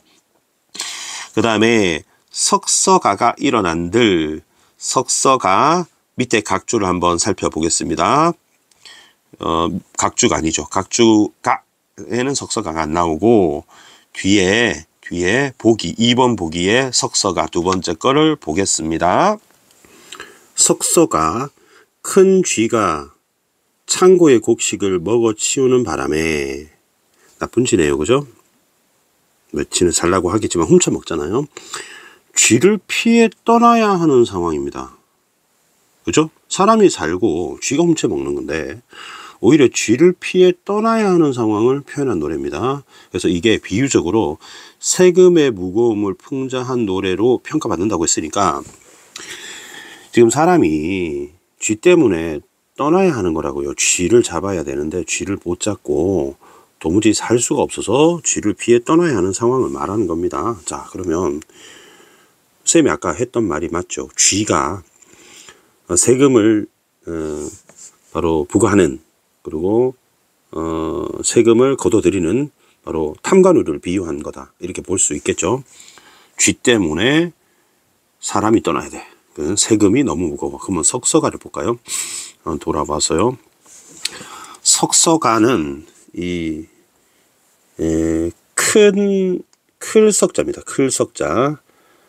그 다음에 석서가가 일어난들 석서가 밑에 각주를 한번 살펴보겠습니다. 각주가 아니죠. 각주가에는 석서가가 안 나오고 뒤에 보기 2번 보기에 석서가 두 번째 거를 보겠습니다. 석서가 큰 쥐가 창고의 곡식을 먹어치우는 바람에 나쁜 쥐네요. 그죠? 쥐는 살라고 하겠지만 훔쳐 먹잖아요. 쥐를 피해 떠나야 하는 상황입니다. 그죠? 사람이 살고 쥐가 훔쳐 먹는 건데 오히려 쥐를 피해 떠나야 하는 상황을 표현한 노래입니다. 그래서 이게 비유적으로 세금의 무거움을 풍자한 노래로 평가받는다고 했으니까 지금 사람이 쥐 때문에 떠나야 하는 거라고요. 쥐를 잡아야 되는데 쥐를 못 잡고 도무지 살 수가 없어서 쥐를 피해 떠나야 하는 상황을 말하는 겁니다. 자, 그러면 쌤이 아까 했던 말이 맞죠. 쥐가 세금을 바로 부과하는 그리고 세금을 걷어들이는 바로 탐관오리를 비유한 거다. 이렇게 볼 수 있겠죠. 쥐 때문에 사람이 떠나야 돼. 그 세금이 너무 무거워. 그러면 석서가를 볼까요? 돌아봐서요. 석서가는 이 클 석자입니다. 클 석자.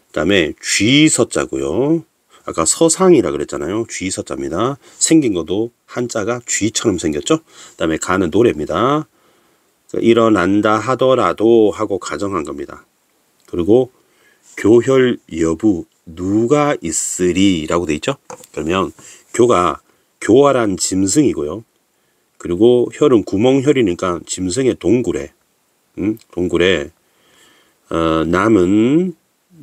그다음에 쥐서자고요. 아까 서상이라 그랬잖아요. 쥐서자입니다. 생긴 것도 한자가 쥐처럼 생겼죠. 그다음에 가는 노래입니다. 일어난다 하더라도 하고 가정한 겁니다. 그리고 교혈 여부 누가 있으리 라고 돼 있죠. 그러면 교가 교활한 짐승이고요. 그리고 혈은 구멍혈이니까 짐승의 동굴에 동굴에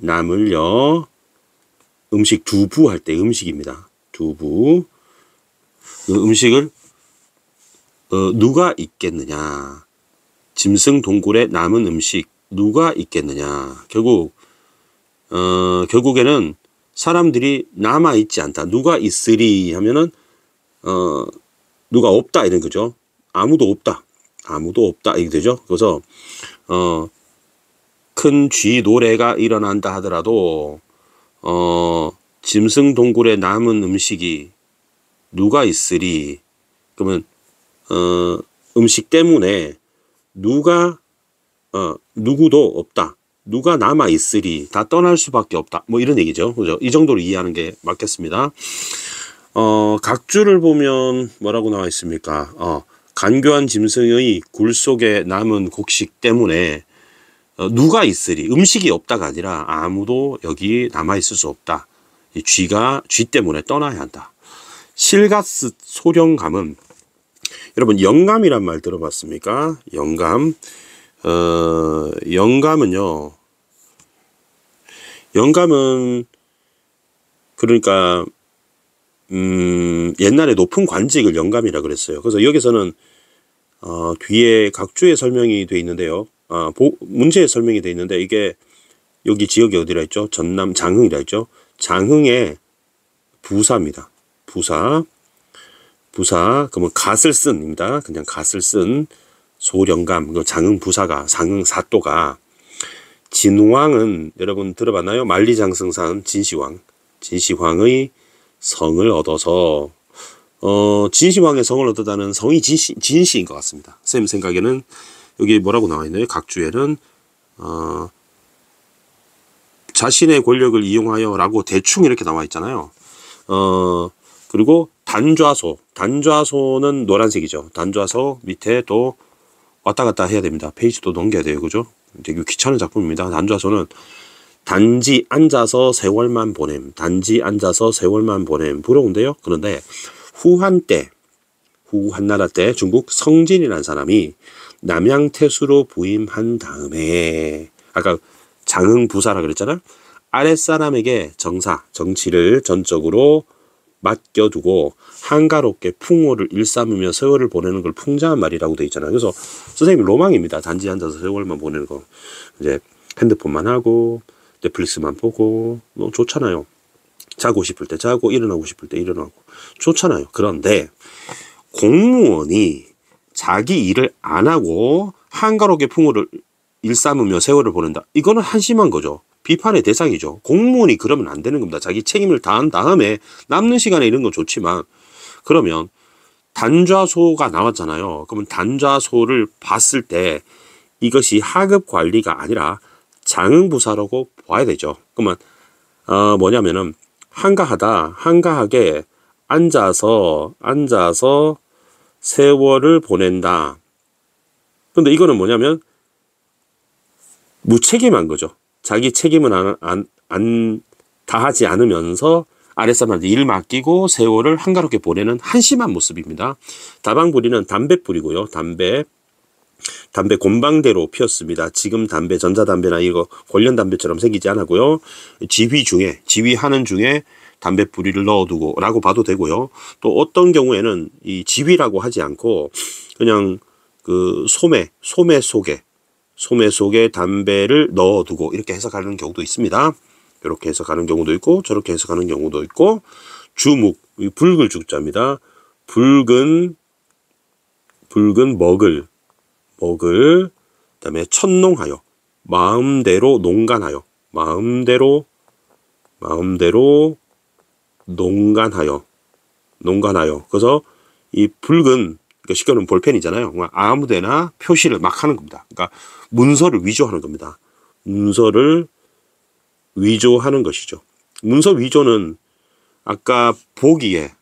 남을요 음식 두부 할 때 음식입니다. 두부 그 음식을 누가 있겠느냐. 짐승 동굴에 남은 음식 누가 있겠느냐. 결국에는 사람들이 남아 있지 않다. 누가 있으리 하면은 누가 없다 이런 거죠. 아무도 없다. 아무도 없다 이게 되죠. 그래서 큰 쥐 노래가 일어난다 하더라도 짐승 동굴에 남은 음식이 누가 있으리. 그러면 음식 때문에 누구도 없다. 누가 남아 있으리. 다 떠날 수밖에 없다. 뭐 이런 얘기죠. 그죠? 이 정도로 이해하는 게 맞겠습니다. 각주를 보면 뭐라고 나와 있습니까? 간교한 짐승의 굴 속에 남은 곡식 때문에 누가 있으리. 음식이 없다가 아니라 아무도 여기 남아 있을 수 없다. 이 쥐 때문에 떠나야 한다. 실가스 소령감은 여러분 영감이란 말 들어봤습니까? 영감. 영감은 그러니까 옛날에 높은 관직을 영감이라 그랬어요. 그래서 여기서는 뒤에 각주에 설명이 돼 있는데요. 문제에 설명이 돼 있는데 이게 여기 지역이 어디라 했죠? 전남 장흥이라 했죠. 장흥의 부사입니다. 부사 그러면 갓을 쓴입니다. 그냥 갓을 쓴 소령감, 장흥 부사가, 장흥 사또가. 진왕은 여러분 들어봤나요? 만리장성산 진시황의 성을 얻어서 진시황의 성을 얻었다는 성이 진시인 것 같습니다. 쌤 생각에는 여기 뭐라고 나와 있나요? 각주에는 자신의 권력을 이용하여 라고 대충 이렇게 나와 있잖아요. 그리고 단좌소는 노란색이죠. 단좌소 밑에 또 왔다 갔다 해야 됩니다. 페이지도 넘겨야 돼요. 그죠? 되게 귀찮은 작품입니다. 단좌소는 단지 앉아서 세월만 보냄. 부러운데요. 그런데 후한나라 때 중국 성진이라는 사람이 남양태수로 부임한 다음에 아까 장흥부사라 그랬잖아요. 아랫사람에게 정치를 전적으로 맡겨두고 한가롭게 풍호를 일삼으며 세월을 보내는 걸 풍자한 말이라고 되어 있잖아요. 그래서 선생님 로망입니다. 단지 앉아서 세월만 보내는 거. 이제 핸드폰만 하고 넷플릭스만 보고 뭐 좋잖아요. 자고 싶을 때 자고 일어나고 싶을 때 일어나고 좋잖아요. 그런데 공무원이 자기 일을 안 하고 한가롭게 풍호를 일삼으며 세월을 보낸다. 이거는 한심한 거죠. 비판의 대상이죠. 공무원이 그러면 안 되는 겁니다. 자기 책임을 다한 다음에 남는 시간에 이런 건 좋지만 그러면 단좌소가 나왔잖아요. 그러면 단좌소를 봤을 때 이것이 하급 관리가 아니라 장흥부사라고 봐야 되죠. 그러면 뭐냐면은 한가하게 앉아서 세월을 보낸다. 근데 이거는 뭐냐면 무책임한 거죠. 자기 책임은 다하지 않으면서 아랫사람한테 일 맡기고 세월을 한가롭게 보내는 한심한 모습입니다. 다방부리는 담배불이고요. 담배 곰방대로 피웠습니다. 지금 담배, 전자담배나 이거 관련담배처럼 생기지 않았고요. 지휘하는 중에 담배뿌리를 넣어두고 라고 봐도 되고요. 또 어떤 경우에는 이 지휘라고 하지 않고 그냥 그 소매 속에 담배를 넣어두고 이렇게 해석하는 경우도 있습니다. 이렇게 해석하는 경우도 있고 저렇게 해석하는 경우도 있고 주묵, 붉을 죽자입니다. 붉은 붉은 먹을, 그다음에 천농하여, 마음대로 농간하여, 마음대로 농간하여. 그래서 이 붉은, 그러니까 쉽게 말하면 볼펜이잖아요. 아무데나 표시를 막 하는 겁니다. 그러니까 문서를 위조하는 겁니다. 문서를 위조하는 것이죠. 문서 위조는 아까 보기에,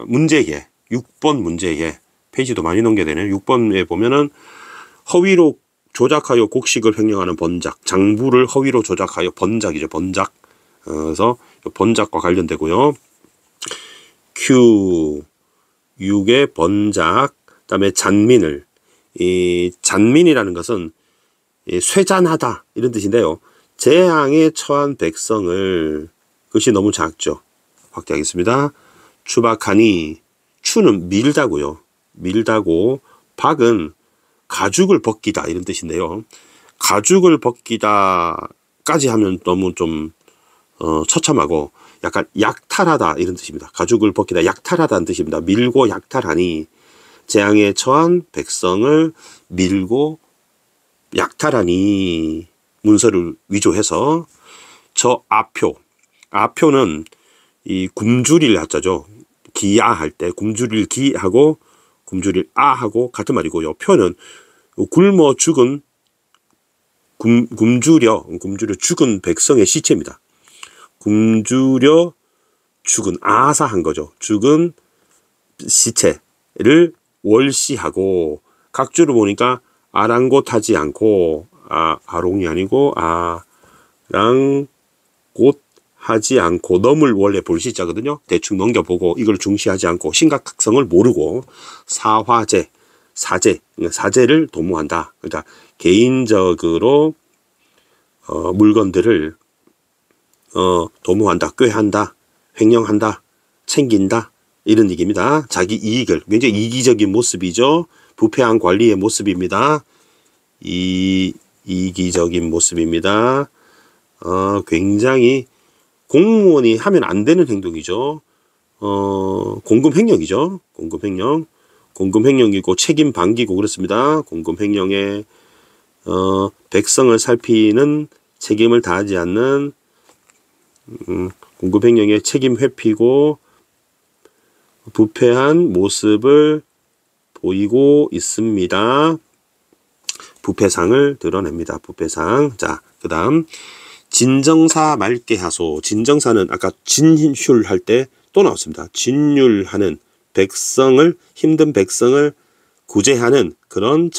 문제에, 6번 문제에, 페이지도 많이 넘겨야 되네요. 6번에 보면은 허위로 조작하여 곡식을 횡령하는 번작, 장부를 허위로 조작하여, 번작이죠. 번작. 그래서 번작과 관련되고요. Q 6의 번작, 그다음에 잔민을, 이 잔민이라는 것은 쇠잔하다 이런 뜻인데요. 재앙에 처한 백성을, 그것이 너무 작죠. 확대하겠습니다. 추박하니, 추는 밀다고요. 밀다고, 박은 가죽을 벗기다 이런 뜻인데요. 가죽을 벗기다까지 하면 너무 좀 처참하고 약간 약탈하다 이런 뜻입니다. 가죽을 벗기다, 약탈하다는 뜻입니다. 밀고 약탈하니, 재앙에 처한 백성을 밀고 약탈하니, 문서를 위조해서. 저 아표는 이 굶주릴 하자죠. 기아할 때 굶주릴 기하고 굶주릴 아하고 같은 말이고요. 표는 굶어 죽은, 굶주려 죽은 백성의 시체입니다. 굶주려 죽은, 아사한 거죠. 죽은 시체를 월시하고, 각주를 보니까 아랑곳하지 않고, 아롱이 아니고 아랑곳하지 않고, 넘을 원래 볼시자거든요. 대충 넘겨보고 이걸 중시하지 않고 심각성을 모르고, 사제를 도모한다. 그러니까 개인적으로 물건들을 도모한다, 꾀한다, 횡령한다, 챙긴다 이런 얘기입니다. 자기 이익을, 굉장히 이기적인 모습이죠. 부패한 관리의 모습입니다. 이기적인 모습입니다. 굉장히 공무원이 하면 안 되는 행동이죠. 공금횡령이죠. 공금횡령이고 책임 방기고 그렇습니다. 공금횡령에 백성을 살피는 책임을 다하지 않는 공금횡령의 책임 회피고 부패한 모습을 보이고 있습니다. 부패상을 드러냅니다. 부패상. 자, 그 다음 진정사 맑게 하소. 진정사는 아까 진휼할 때 또 나왔습니다. 진휼하는, 백성을, 힘든 백성을 구제하는 그런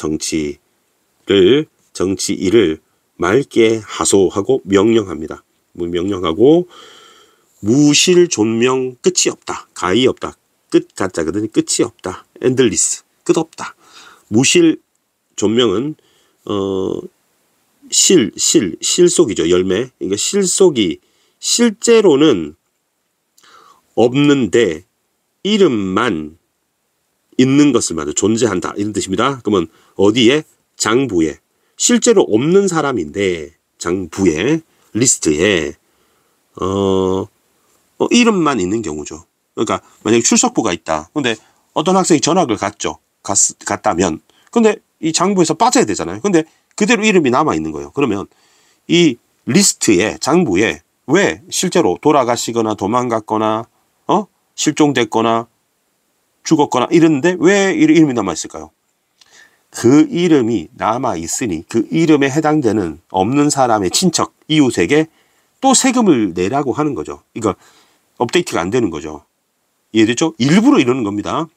정치일을 맑게 하소하고 명령합니다. 명령하고, 무실존명, 끝이 없다, 가히 없다, 끝 가짜거든요. 끝이 없다, 엔들리스, 끝없다. 무실존명은 실속이죠. 열매. 그러니까 실속이 실제로는 없는데 이름만 있는 것을 말해 존재한다 이런 뜻입니다. 그러면 어디에? 장부에. 실제로 없는 사람인데 장부에, 리스트에 이름만 있는 경우죠. 그러니까 만약에 출석부가 있다. 근데 어떤 학생이 전학을 갔다면, 근데 이 장부에서 빠져야 되잖아요. 근데 그대로 이름이 남아 있는 거예요. 그러면 이 리스트에, 장부에 왜 실제로 돌아가시거나 도망갔거나 실종됐거나 죽었거나 이런데 왜 이름이 남아 있을까요? 그 이름이 남아 있으니 그 이름에 해당되는 없는 사람의 친척, 이웃에게 또 세금을 내라고 하는 거죠. 이거 업데이트가 안 되는 거죠. 이해됐죠? 일부러 이러는 겁니다.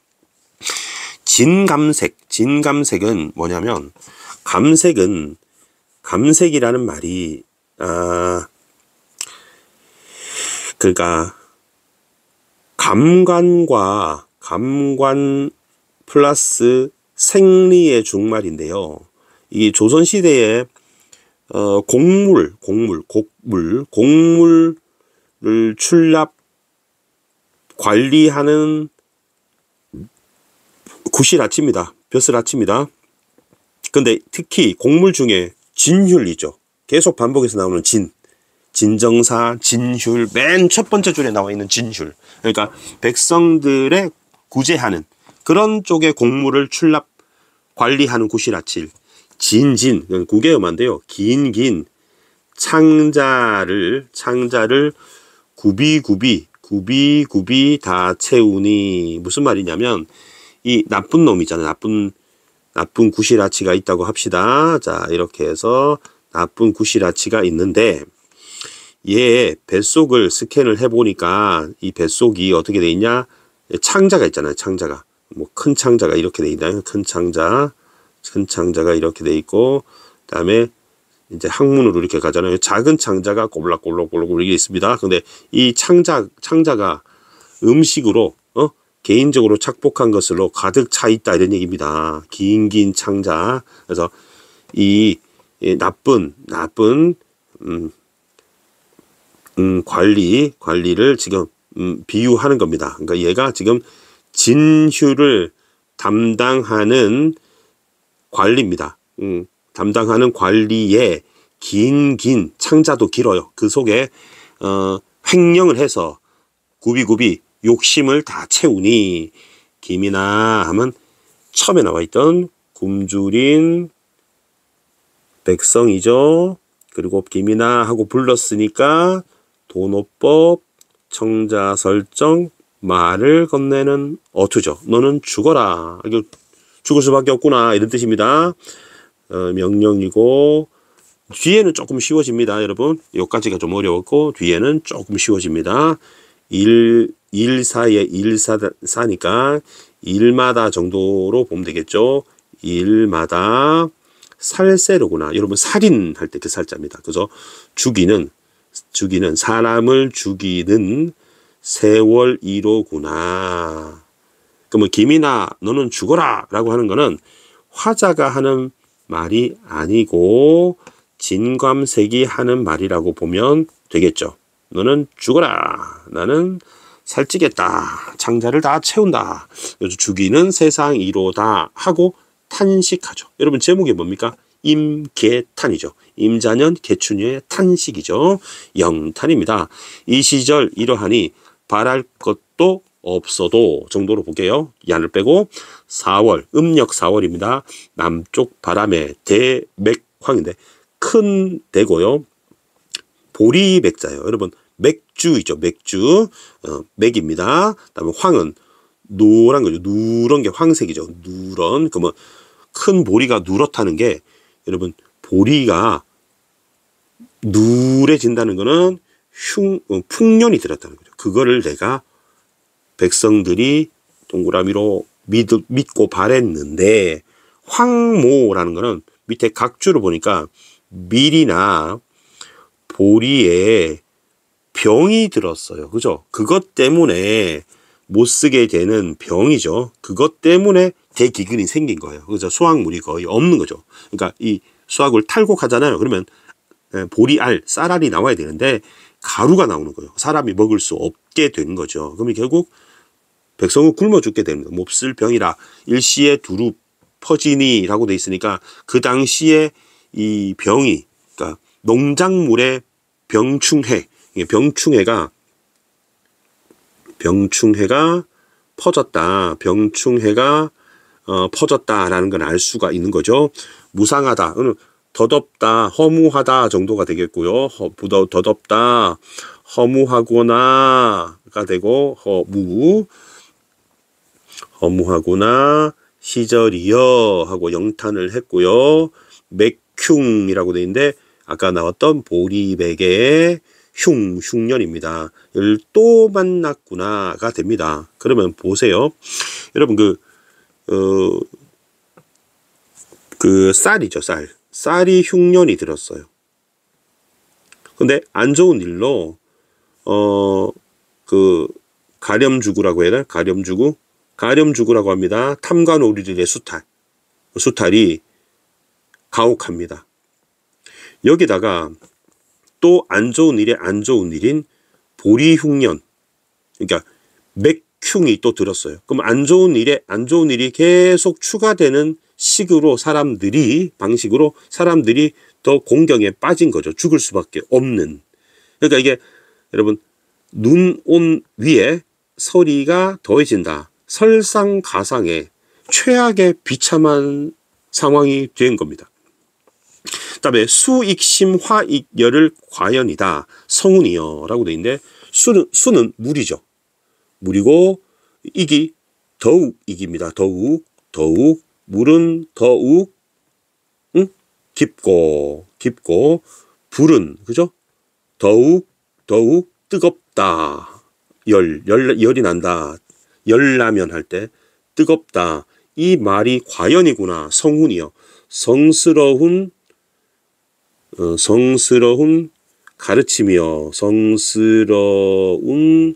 진감색은 뭐냐면, 감색이라는 말이 그러니까 감관 플러스 생리의 중말인데요. 이 조선시대에 곡물을 출납 관리하는 구실아치입니다. 벼슬아치입니다. 근데 특히 곡물 중에 진휼이죠. 계속 반복해서 나오는 진정사, 진휼, 맨 첫 번째 줄에 나와 있는 진휼. 그러니까 백성들의 구제하는 그런 쪽의 곡물을 출납 관리하는 굿이라칠. 진진, 구개음한데요. 긴 창자를 굽이 다 채우니. 무슨 말이냐면 이 나쁜 놈 있잖아요. 나쁜 구시라치가 있다고 합시다. 자, 이렇게 해서 나쁜 구시라치가 있는데 얘 뱃속을 스캔을 해보니까 이 뱃속이 어떻게 돼 있냐? 창자가 있잖아요. 창자가. 뭐 큰 창자가 이렇게 돼 있나요? 큰 창자가 이렇게 돼 있고, 그다음에 이제 항문으로 이렇게 가잖아요. 작은 창자가 꼬불락꼬불락 이렇게 있습니다. 근데 이 창자가 음식으로 개인적으로 착복한 것으로 가득 차 있다 이런 얘기입니다. 긴 창자. 그래서 이 나쁜 관리를 지금 비유하는 겁니다. 그러니까 얘가 지금 진휴를 담당하는 관리입니다. 담당하는 관리에 긴 창자도 길어요. 그 속에 횡령을 해서 굽이 욕심을 다 채우니. 김이나 하면 처음에 나와 있던 굶주린 백성이죠. 그리고 김이나 하고 불렀으니까 도노법, 청자 설정, 말을 건네는 어투죠. 너는 죽어라. 이거 죽을 수밖에 없구나 이런 뜻입니다. 명령이고 뒤에는 조금 쉬워집니다. 여러분 여기까지가 좀 어려웠고 뒤에는 조금 쉬워집니다. 일사에 일사니까 일마다 정도로 보면 되겠죠. 일마다 살세로구나. 여러분 살인할 때 그 살자입니다. 그래서 죽이는 사람을 죽이는 세월 1호구나. 그러면 김이나 너는 죽어라 라고 하는 거는 화자가 하는 말이 아니고 진감색이 하는 말이라고 보면 되겠죠. 너는 죽어라. 나는 살찌겠다. 창자를 다 채운다. 죽이는 세상 1호다 하고 탄식하죠. 여러분 제목이 뭡니까? 임계탄이죠. 임자년 개춘유의 탄식이죠. 영탄입니다. 이 시절 이러하니 바랄 것도 없어도 정도로 볼게요. yan을 빼고 4월 음력 4월입니다. 남쪽 바람에 대맥황인데 큰 대고요. 보리맥자예요. 여러분 맥주이죠. 맥주 맥입니다. 그다음에 황은 노란 거죠. 누런 게 황색이죠. 누런. 그러면 큰 보리가 누렇다는 게 여러분 보리가 누래진다는 거는 풍년이 들었다는 거죠. 그거를 내가 백성들이 동그라미로 믿고 바랬는데 황모라는 거는 밑에 각주를 보니까 밀이나 보리에 병이 들었어요. 그죠? 그것 때문에 못 쓰게 되는 병이죠. 그것 때문에 대기근이 생긴 거예요. 그래서 수확물이 거의 없는 거죠. 그러니까 이 수확을 탈곡하잖아요. 그러면 보리알, 쌀알이 나와야 되는데 가루가 나오는 거예요. 사람이 먹을 수 없게 되는 거죠. 그러면 결국 백성은 굶어 죽게 됩니다. 몹쓸 병이라 일시에 두루 퍼지니라고 돼 있으니까 그 당시에 이 병이 그러니까 농작물의 병충해, 병충해가 퍼졌다. 병충해가 퍼졌다라는 걸 알 수가 있는 거죠. 무상하다, 더덥다, 허무하다 정도가 되겠고요. 더덥다, 허무하거나가 되고 허무하거나 시절이여 하고 영탄을 했고요. 맥흉이라고 되어 있는데 아까 나왔던 보리백의 흉년입니다. 를 또 만났구나가 됩니다. 그러면 보세요. 여러분 그 쌀이죠. 쌀이 흉년이 들었어요. 근데 안 좋은 일로 그 가렴주구라고 해야 되나? 가렴주구라고 합니다. 탐관오리들의 수탈이 가혹합니다. 여기다가 또 안 좋은 일에 안 좋은 일인 보리흉년, 그러니까 맥흉이 또 들었어요. 그럼 안 좋은 일이 계속 추가되는 방식으로 사람들이 더 공경에 빠진 거죠. 죽을 수밖에 없는. 그러니까 이게 여러분 눈 온 위에 서리가 더해진다. 설상가상에 최악의 비참한 상황이 된 겁니다. 그다음에 수익심 화익열을 과연이다. 성운이여 라고 되어 있는데 수는 물이죠. 물이고 익이 더욱 익입니다. 더욱 물은 더욱 깊고 불은 그죠? 더욱 뜨겁다. 열이 난다. 열라면 할 때 뜨겁다. 이 말이 과연이구나. 성운이여. 성스러운 가르침이여. 성스러운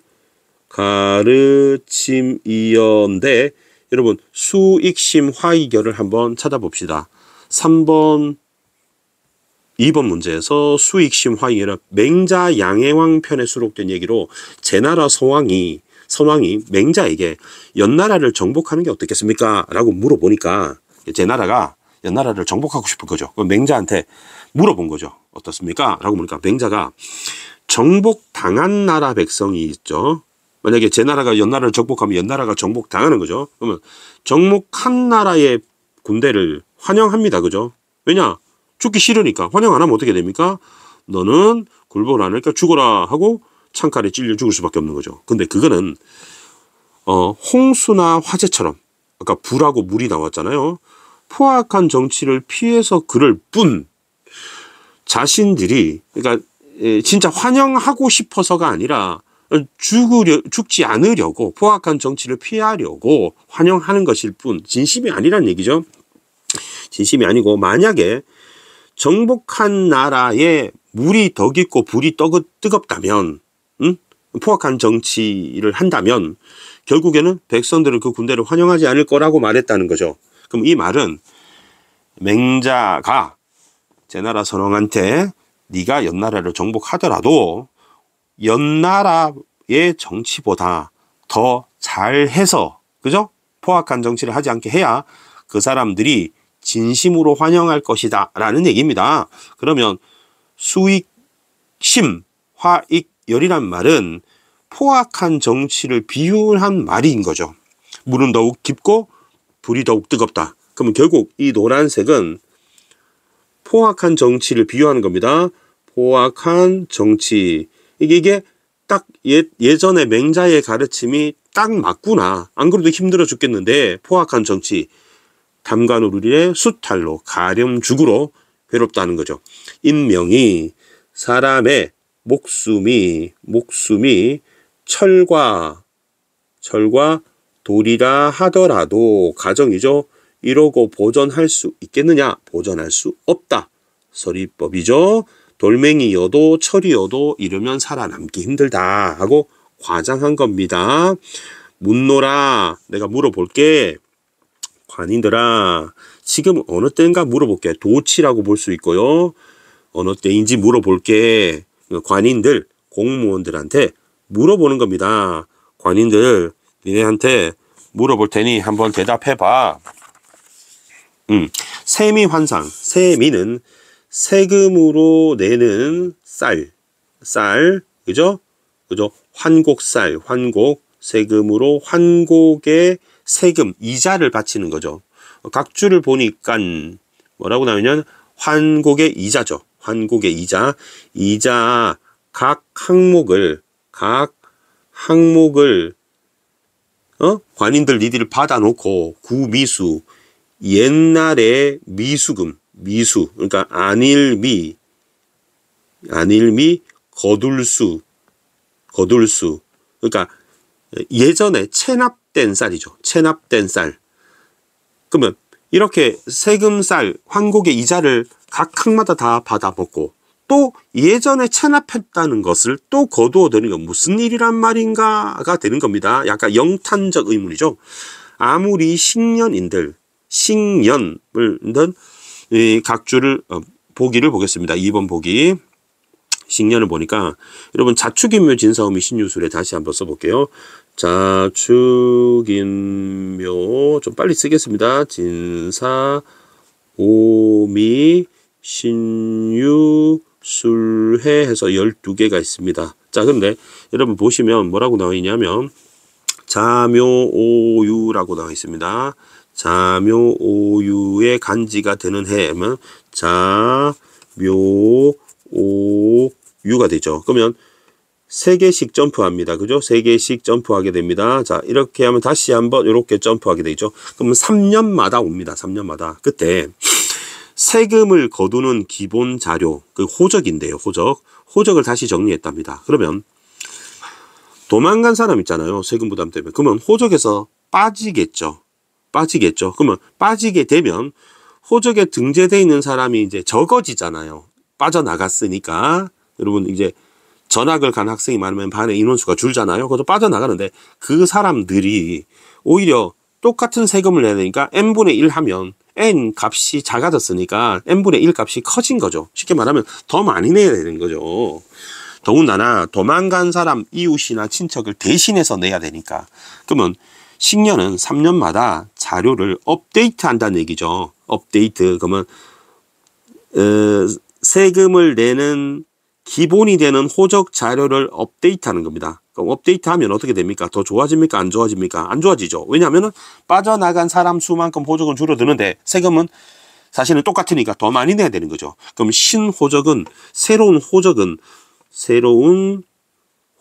가르침이여인데 여러분 수익심 화익열을 한번 찾아봅시다. 3번 2번 문제에서 수익심 화익열은 맹자 양해왕 편에 수록된 얘기로 제나라 선왕이 맹자에게 연나라를 정복하는 게 어떻겠습니까? 라고 물어보니까 제나라가 연나라를 정복하고 싶은 거죠. 맹자한테 물어본 거죠. 어떻습니까? 라고 보니까 맹자가 정복당한 나라 백성이 있죠. 만약에 제나라가 연나라를 정복하면 연나라가 정복당하는 거죠. 그러면 정복한 나라의 군대를 환영합니다. 그죠? 왜냐? 죽기 싫으니까. 환영 안 하면 어떻게 됩니까? 너는 굴복을 안 하니까 죽어라 하고 창칼에 찔려 죽을 수밖에 없는 거죠. 근데 그거는 홍수나 화재처럼 아까 불하고 물이 나왔잖아요. 포악한 정치를 피해서 그럴 뿐 자신들이 그러니까 진짜 환영하고 싶어서가 아니라 죽지 않으려고 포악한 정치를 피하려고 환영하는 것일 뿐 진심이 아니란 얘기죠. 진심이 아니고 만약에 정복한 나라에 물이 더 깊고 불이 뜨겁다면 포악한 정치를 한다면 결국에는 백성들은 그 군대를 환영하지 않을 거라고 말했다는 거죠. 그럼 이 말은 맹자가 제나라 선왕한테 네가 연나라를 정복하더라도 연나라의 정치보다 더 잘해서 그죠? 포악한 정치를 하지 않게 해야 그 사람들이 진심으로 환영할 것이다 라는 얘기입니다. 그러면 수익심 화익열이란 말은 포악한 정치를 비유한 말인 거죠. 물은 더욱 깊고 불이 더욱 뜨겁다. 그러면 결국 이 노란색은 포악한 정치를 비유하는 겁니다. 포악한 정치. 이게 딱 예전에 맹자의 가르침이 딱 맞구나. 안 그래도 힘들어 죽겠는데 포악한 정치. 담관오르리의 수탈로 가렴죽으로 괴롭다는 거죠. 인명이 사람의 목숨이 철과 돌이라 하더라도 가정이죠. 이러고 보존할 수 있겠느냐? 보존할 수 없다. 서리법이죠. 돌멩이여도 철이여도 이러면 살아남기 힘들다 하고 과장한 겁니다. 묻노라. 내가 물어볼게. 관인들아, 지금 어느 때인가 물어볼게. 도치라고 볼 수 있고요. 어느 때인지 물어볼게. 관인들, 공무원들한테 물어보는 겁니다. 관인들, 니네한테 물어볼 테니 한번 대답해봐. 세미환상, 세미는 세금으로 내는 쌀, 그죠? 환곡쌀, 세금으로 환곡의 세금, 이자를 바치는 거죠. 각주를 보니까 뭐라고 나오냐면 환곡의 이자죠. 환곡의 이자. 각 항목을 관인들 니들 받아놓고 구미수, 옛날에 미수금, 그러니까 안일미, 거둘수. 그러니까 예전에 체납된 쌀이죠. 체납된 쌀. 그러면 이렇게 세금쌀, 환곡의 이자를 각 항마다 다 받아먹고 또 예전에 체납했다는 것을 또 거두어 드는 건 무슨 일이란 말인가가 되는 겁니다. 약간 영탄적 의문이죠. 아무리 식년을 각주를 보기를 보겠습니다. 2번 보기. 식년을 보니까 여러분 자축인묘 진사오미 신유술에 다시 한번 써볼게요. 자축인묘 좀 빨리 쓰겠습니다. 진사오미 신유술해 해서 12개가 있습니다. 자, 근데 여러분 보시면 뭐라고 나와 있냐면 자묘오유라고 나와 있습니다. 자묘오유의 간지가 되는 해면 자묘오유가 되죠. 그러면 3개씩 점프합니다. 그죠? 3개씩 점프하게 됩니다. 자, 이렇게 하면 다시 한번 이렇게 점프하게 되죠. 그러면 3년마다 옵니다. 3년마다. 그때 세금을 거두는 기본 자료, 그 호적인데요. 호적을 다시 정리했답니다. 그러면 도망간 사람 있잖아요. 세금 부담 때문에. 그러면 호적에서 빠지겠죠. 그러면 빠지게 되면 호적에 등재되어 있는 사람이 이제 적어지잖아요. 빠져나갔으니까. 여러분 이제 전학을 간 학생이 많으면 반의 인원수가 줄잖아요. 그래서 빠져나가는데 그 사람들이 오히려 똑같은 세금을 내야 되니까 n분의 1 하면 n 값이 작아졌으니까 n분의 1 값이 커진 거죠. 쉽게 말하면 더 많이 내야 되는 거죠. 더군다나 도망간 사람 이웃이나 친척을 대신해서 내야 되니까. 그러면 식년은 3년마다 자료를 업데이트 한다는 얘기죠. 업데이트. 그러면 세금을 내는 기본이 되는 호적 자료를 업데이트하는 겁니다. 그럼 업데이트하면 어떻게 됩니까? 더 좋아집니까? 안 좋아집니까? 안 좋아지죠. 왜냐하면 빠져나간 사람 수만큼 호적은 줄어드는데 세금은 사실은 똑같으니까 더 많이 내야 되는 거죠. 그럼 새로운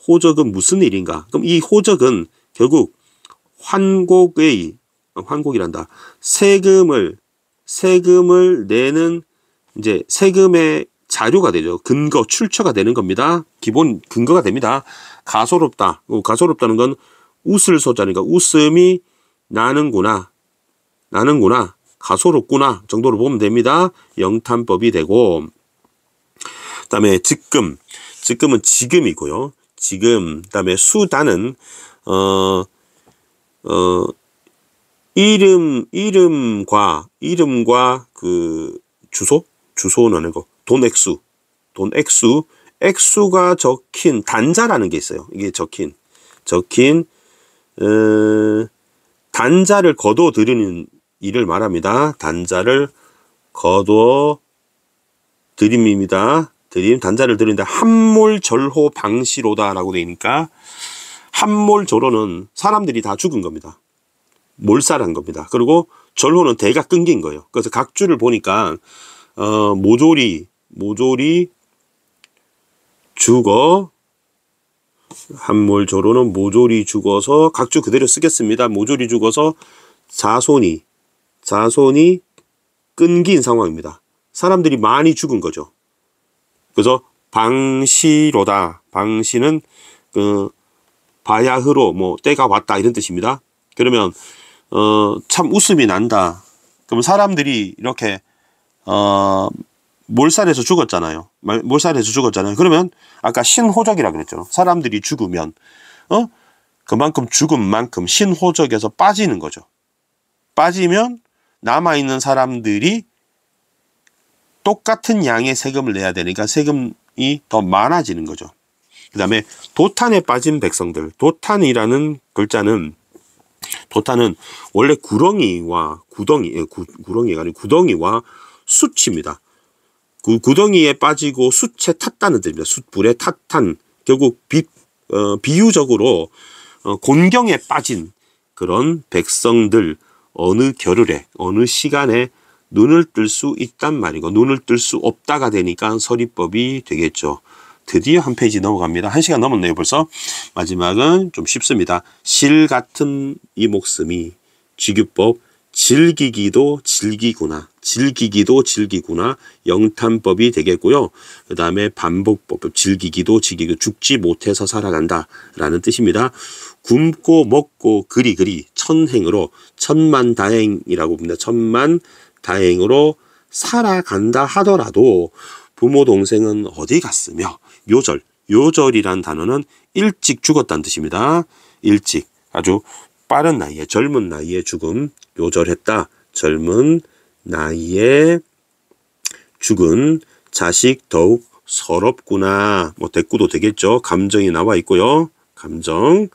호적은 무슨 일인가? 그럼 이 호적은 결국 세금을 내는 이제 세금의 자료가 되죠. 근거, 출처가 되는 겁니다. 기본 근거가 됩니다. 가소롭다. 가소롭다는 건 웃을 소자니까 웃음이 나는구나. 가소롭구나 정도로 보면 됩니다. 영탄법이 되고, 그다음에 즉금은 지금이고요. 그다음에 수단은 이름과 그 주소는 아니고 돈 액수가 적힌 단자라는 게 있어요. 이게 적힌 단자를 거둬 드리는 일을 말합니다. 단자를 거둬 드림입니다. 단자를 드린다. 함몰절호 방시로다라고 되니까 함몰절호는 사람들이 다 죽은 겁니다. 몰살한 겁니다. 그리고 절호는 대가 끊긴 거예요. 그래서 각주를 보니까 모조리 죽어, 함몰절호는 모조리 죽어서 각주 그대로 쓰겠습니다. 모조리 죽어서 자손이 끊긴 상황입니다. 사람들이 많이 죽은 거죠. 그래서 방시로다. 방시는 바야흐로 때가 왔다 이런 뜻입니다. 그러면 참 웃음이 난다. 그럼 사람들이 이렇게 몰살해서 죽었잖아요. 그러면 아까 신호적이라 그랬죠. 사람들이 죽으면 그만큼 죽은 만큼 신호적에서 빠지는 거죠. 빠지면 남아있는 사람들이 똑같은 양의 세금을 내야 되니까 세금이 더 많아지는 거죠. 그 다음에 도탄에 빠진 백성들. 도탄이라는 글자는 원래 구덩이가 아니고 구덩이와 숯입니다. 구덩이에 빠지고 숯에 탔다는 뜻입니다. 숯불에 탔탄. 결국 비유적으로 곤경에 빠진 그런 백성들, 어느 겨를에 어느 시간에 눈을 뜰 수 있단 말이고, 눈을 뜰 수 없다가 되니까 서리법이 되겠죠. 드디어 한 페이지 넘어갑니다. 1시간 넘었네요 벌써. 마지막은 좀 쉽습니다. 실 같은 이 목숨이 쥐규법. 즐기기도 즐기구나. 영탄법이 되겠고요. 그 다음에 반복법. 즐기기도 죽지 못해서 살아간다 라는 뜻입니다. 굶고 먹고 그리 천행으로 천만다행이라고 봅니다. 천만다행으로 살아간다 하더라도 부모 동생은 어디 갔으며, 요절이란 단어는 일찍 죽었다는 뜻입니다. 일찍, 아주 빠른 나이에, 젊은 나이에 죽음, 요절했다. 젊은 나이에 죽은 자식 더욱 서럽구나. 대꾸도 되겠죠. 감정이 나와 있고요. 감정이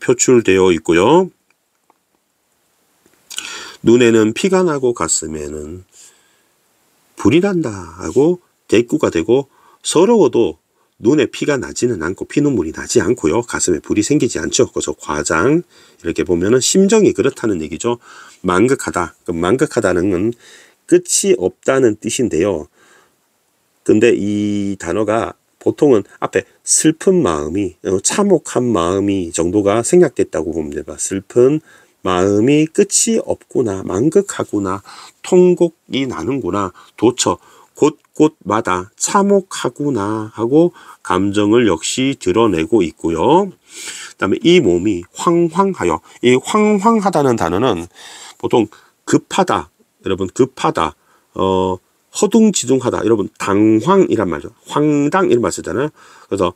표출되어 있고요. 눈에는 피가 나고 가슴에는 불이 난다 하고 대꾸가 되고, 서러워도 눈에 피가 나지는 않고 피눈물이 나지 않고요. 가슴에 불이 생기지 않죠. 그래서 과장 이렇게 보면은 심정이 그렇다는 얘기죠. 만극하다. 그럼 만극하다는 건 끝이 없다는 뜻인데요. 근데 이 단어가 보통은 앞에 슬픈 마음이 참혹한 마음이 정도가 생략됐다고 보면 됩니다. 슬픈 마음이 끝이 없구나, 만극하구나, 통곡이 나는구나, 도처 곳곳마다 참혹하구나 하고 감정을 역시 드러내고 있고요. 그다음에 이 몸이 황황하여, 이 황황하다는 단어는 보통 급하다, 여러분 급하다, 허둥지둥하다, 여러분 당황이란 말이죠. 황당 이런 말 쓰잖아요. 그래서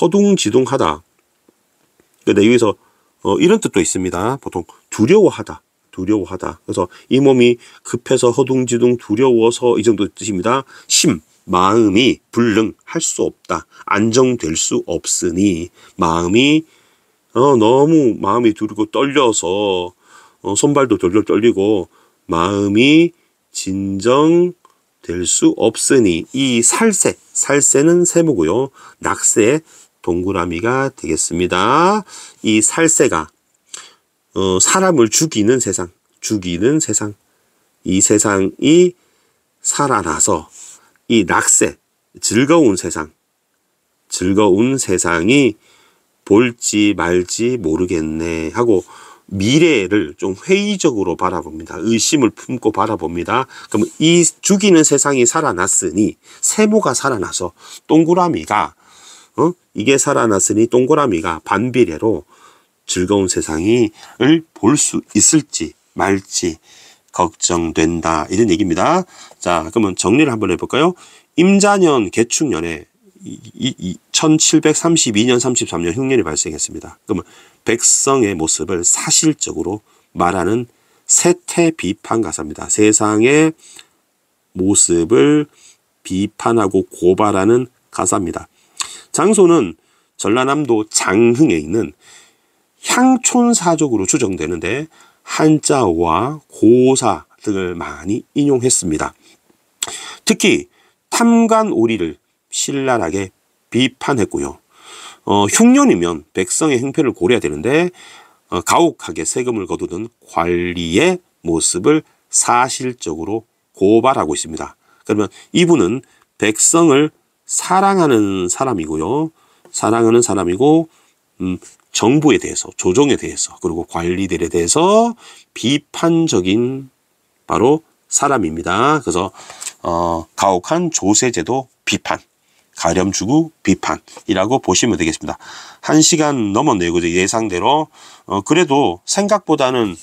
허둥지둥하다. 근데 여기서 이런 뜻도 있습니다. 보통 두려워하다. 그래서 이 몸이 급해서 허둥지둥 두려워서 이 정도 뜻입니다. 마음이 불능할 수 없다. 안정될 수 없으니 마음이 너무 마음이 두리고 떨려서 손발도 돌돌 떨리고 마음이 진정될 수 없으니 이 살세는 세모고요. 낙세 동그라미가 되겠습니다. 이 살세가 사람을 죽이는 세상, 이 세상이 살아나서 이 낙세, 즐거운 세상이 볼지 말지 모르겠네 하고 미래를 좀 회의적으로 바라봅니다. 의심을 품고 바라봅니다. 그러면 이 죽이는 세상이 살아났으니 세모가 살아나서 동그라미가 이게 살아났으니 동그라미가 반비례로 즐거운 세상을 볼 수 있을지 말지 걱정된다 이런 얘기입니다. 자, 그러면 정리를 한번 해볼까요? 임자년 개축년에 1732년 33년 흉년이 발생했습니다. 그러면 백성의 모습을 사실적으로 말하는 세태 비판 가사입니다. 세상의 모습을 비판하고 고발하는 가사입니다. 장소는 전라남도 장흥에 있는 향촌사족으로 추정되는데 한자어와 고사 등을 많이 인용했습니다. 특히 탐관오리를 신랄하게 비판했고요. 흉년이면 백성의 형편을 고려해야 되는데 가혹하게 세금을 거두는 관리의 모습을 사실적으로 고발하고 있습니다. 그러면 이분은 백성을 사랑하는 사람이고요. 정부에 대해서, 조정에 대해서, 그리고 관리들에 대해서 비판적인 바로 사람입니다. 그래서 가혹한 조세제도 비판, 가렴주구 비판이라고 보시면 되겠습니다. 1시간 넘었네요. 그죠? 예상대로. 그래도 생각보다는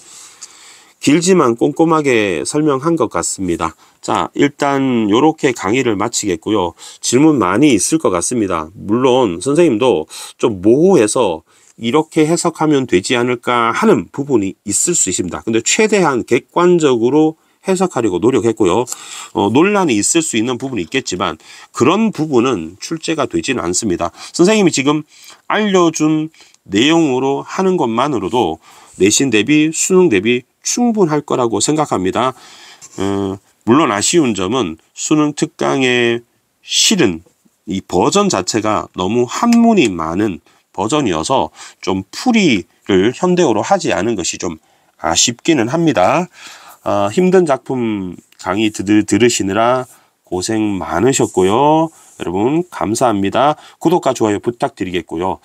길지만 꼼꼼하게 설명한 것 같습니다. 자, 일단 이렇게 강의를 마치겠고요. 질문 많이 있을 것 같습니다. 물론 선생님도 좀 모호해서 이렇게 해석하면 되지 않을까 하는 부분이 있을 수 있습니다. 근데 최대한 객관적으로 해석하려고 노력했고요. 논란이 있을 수 있는 부분이 있겠지만 그런 부분은 출제가 되지는 않습니다. 선생님이 지금 알려준 내용으로 하는 것만으로도 내신 대비 수능 대비 충분할 거라고 생각합니다. 물론 아쉬운 점은 수능 특강의 실은 이 버전 자체가 너무 한문이 많은 버전이어서 좀 풀이를 현대어로 하지 않은 것이 좀 아쉽기는 합니다. 힘든 작품 강의 들으시느라 고생 많으셨고요. 여러분 감사합니다. 구독과 좋아요 부탁드리겠고요.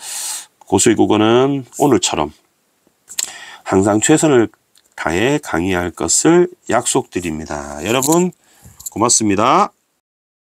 고수의 국어는 오늘처럼 항상 최선을 다해 강의할 것을 약속드립니다. 여러분 고맙습니다.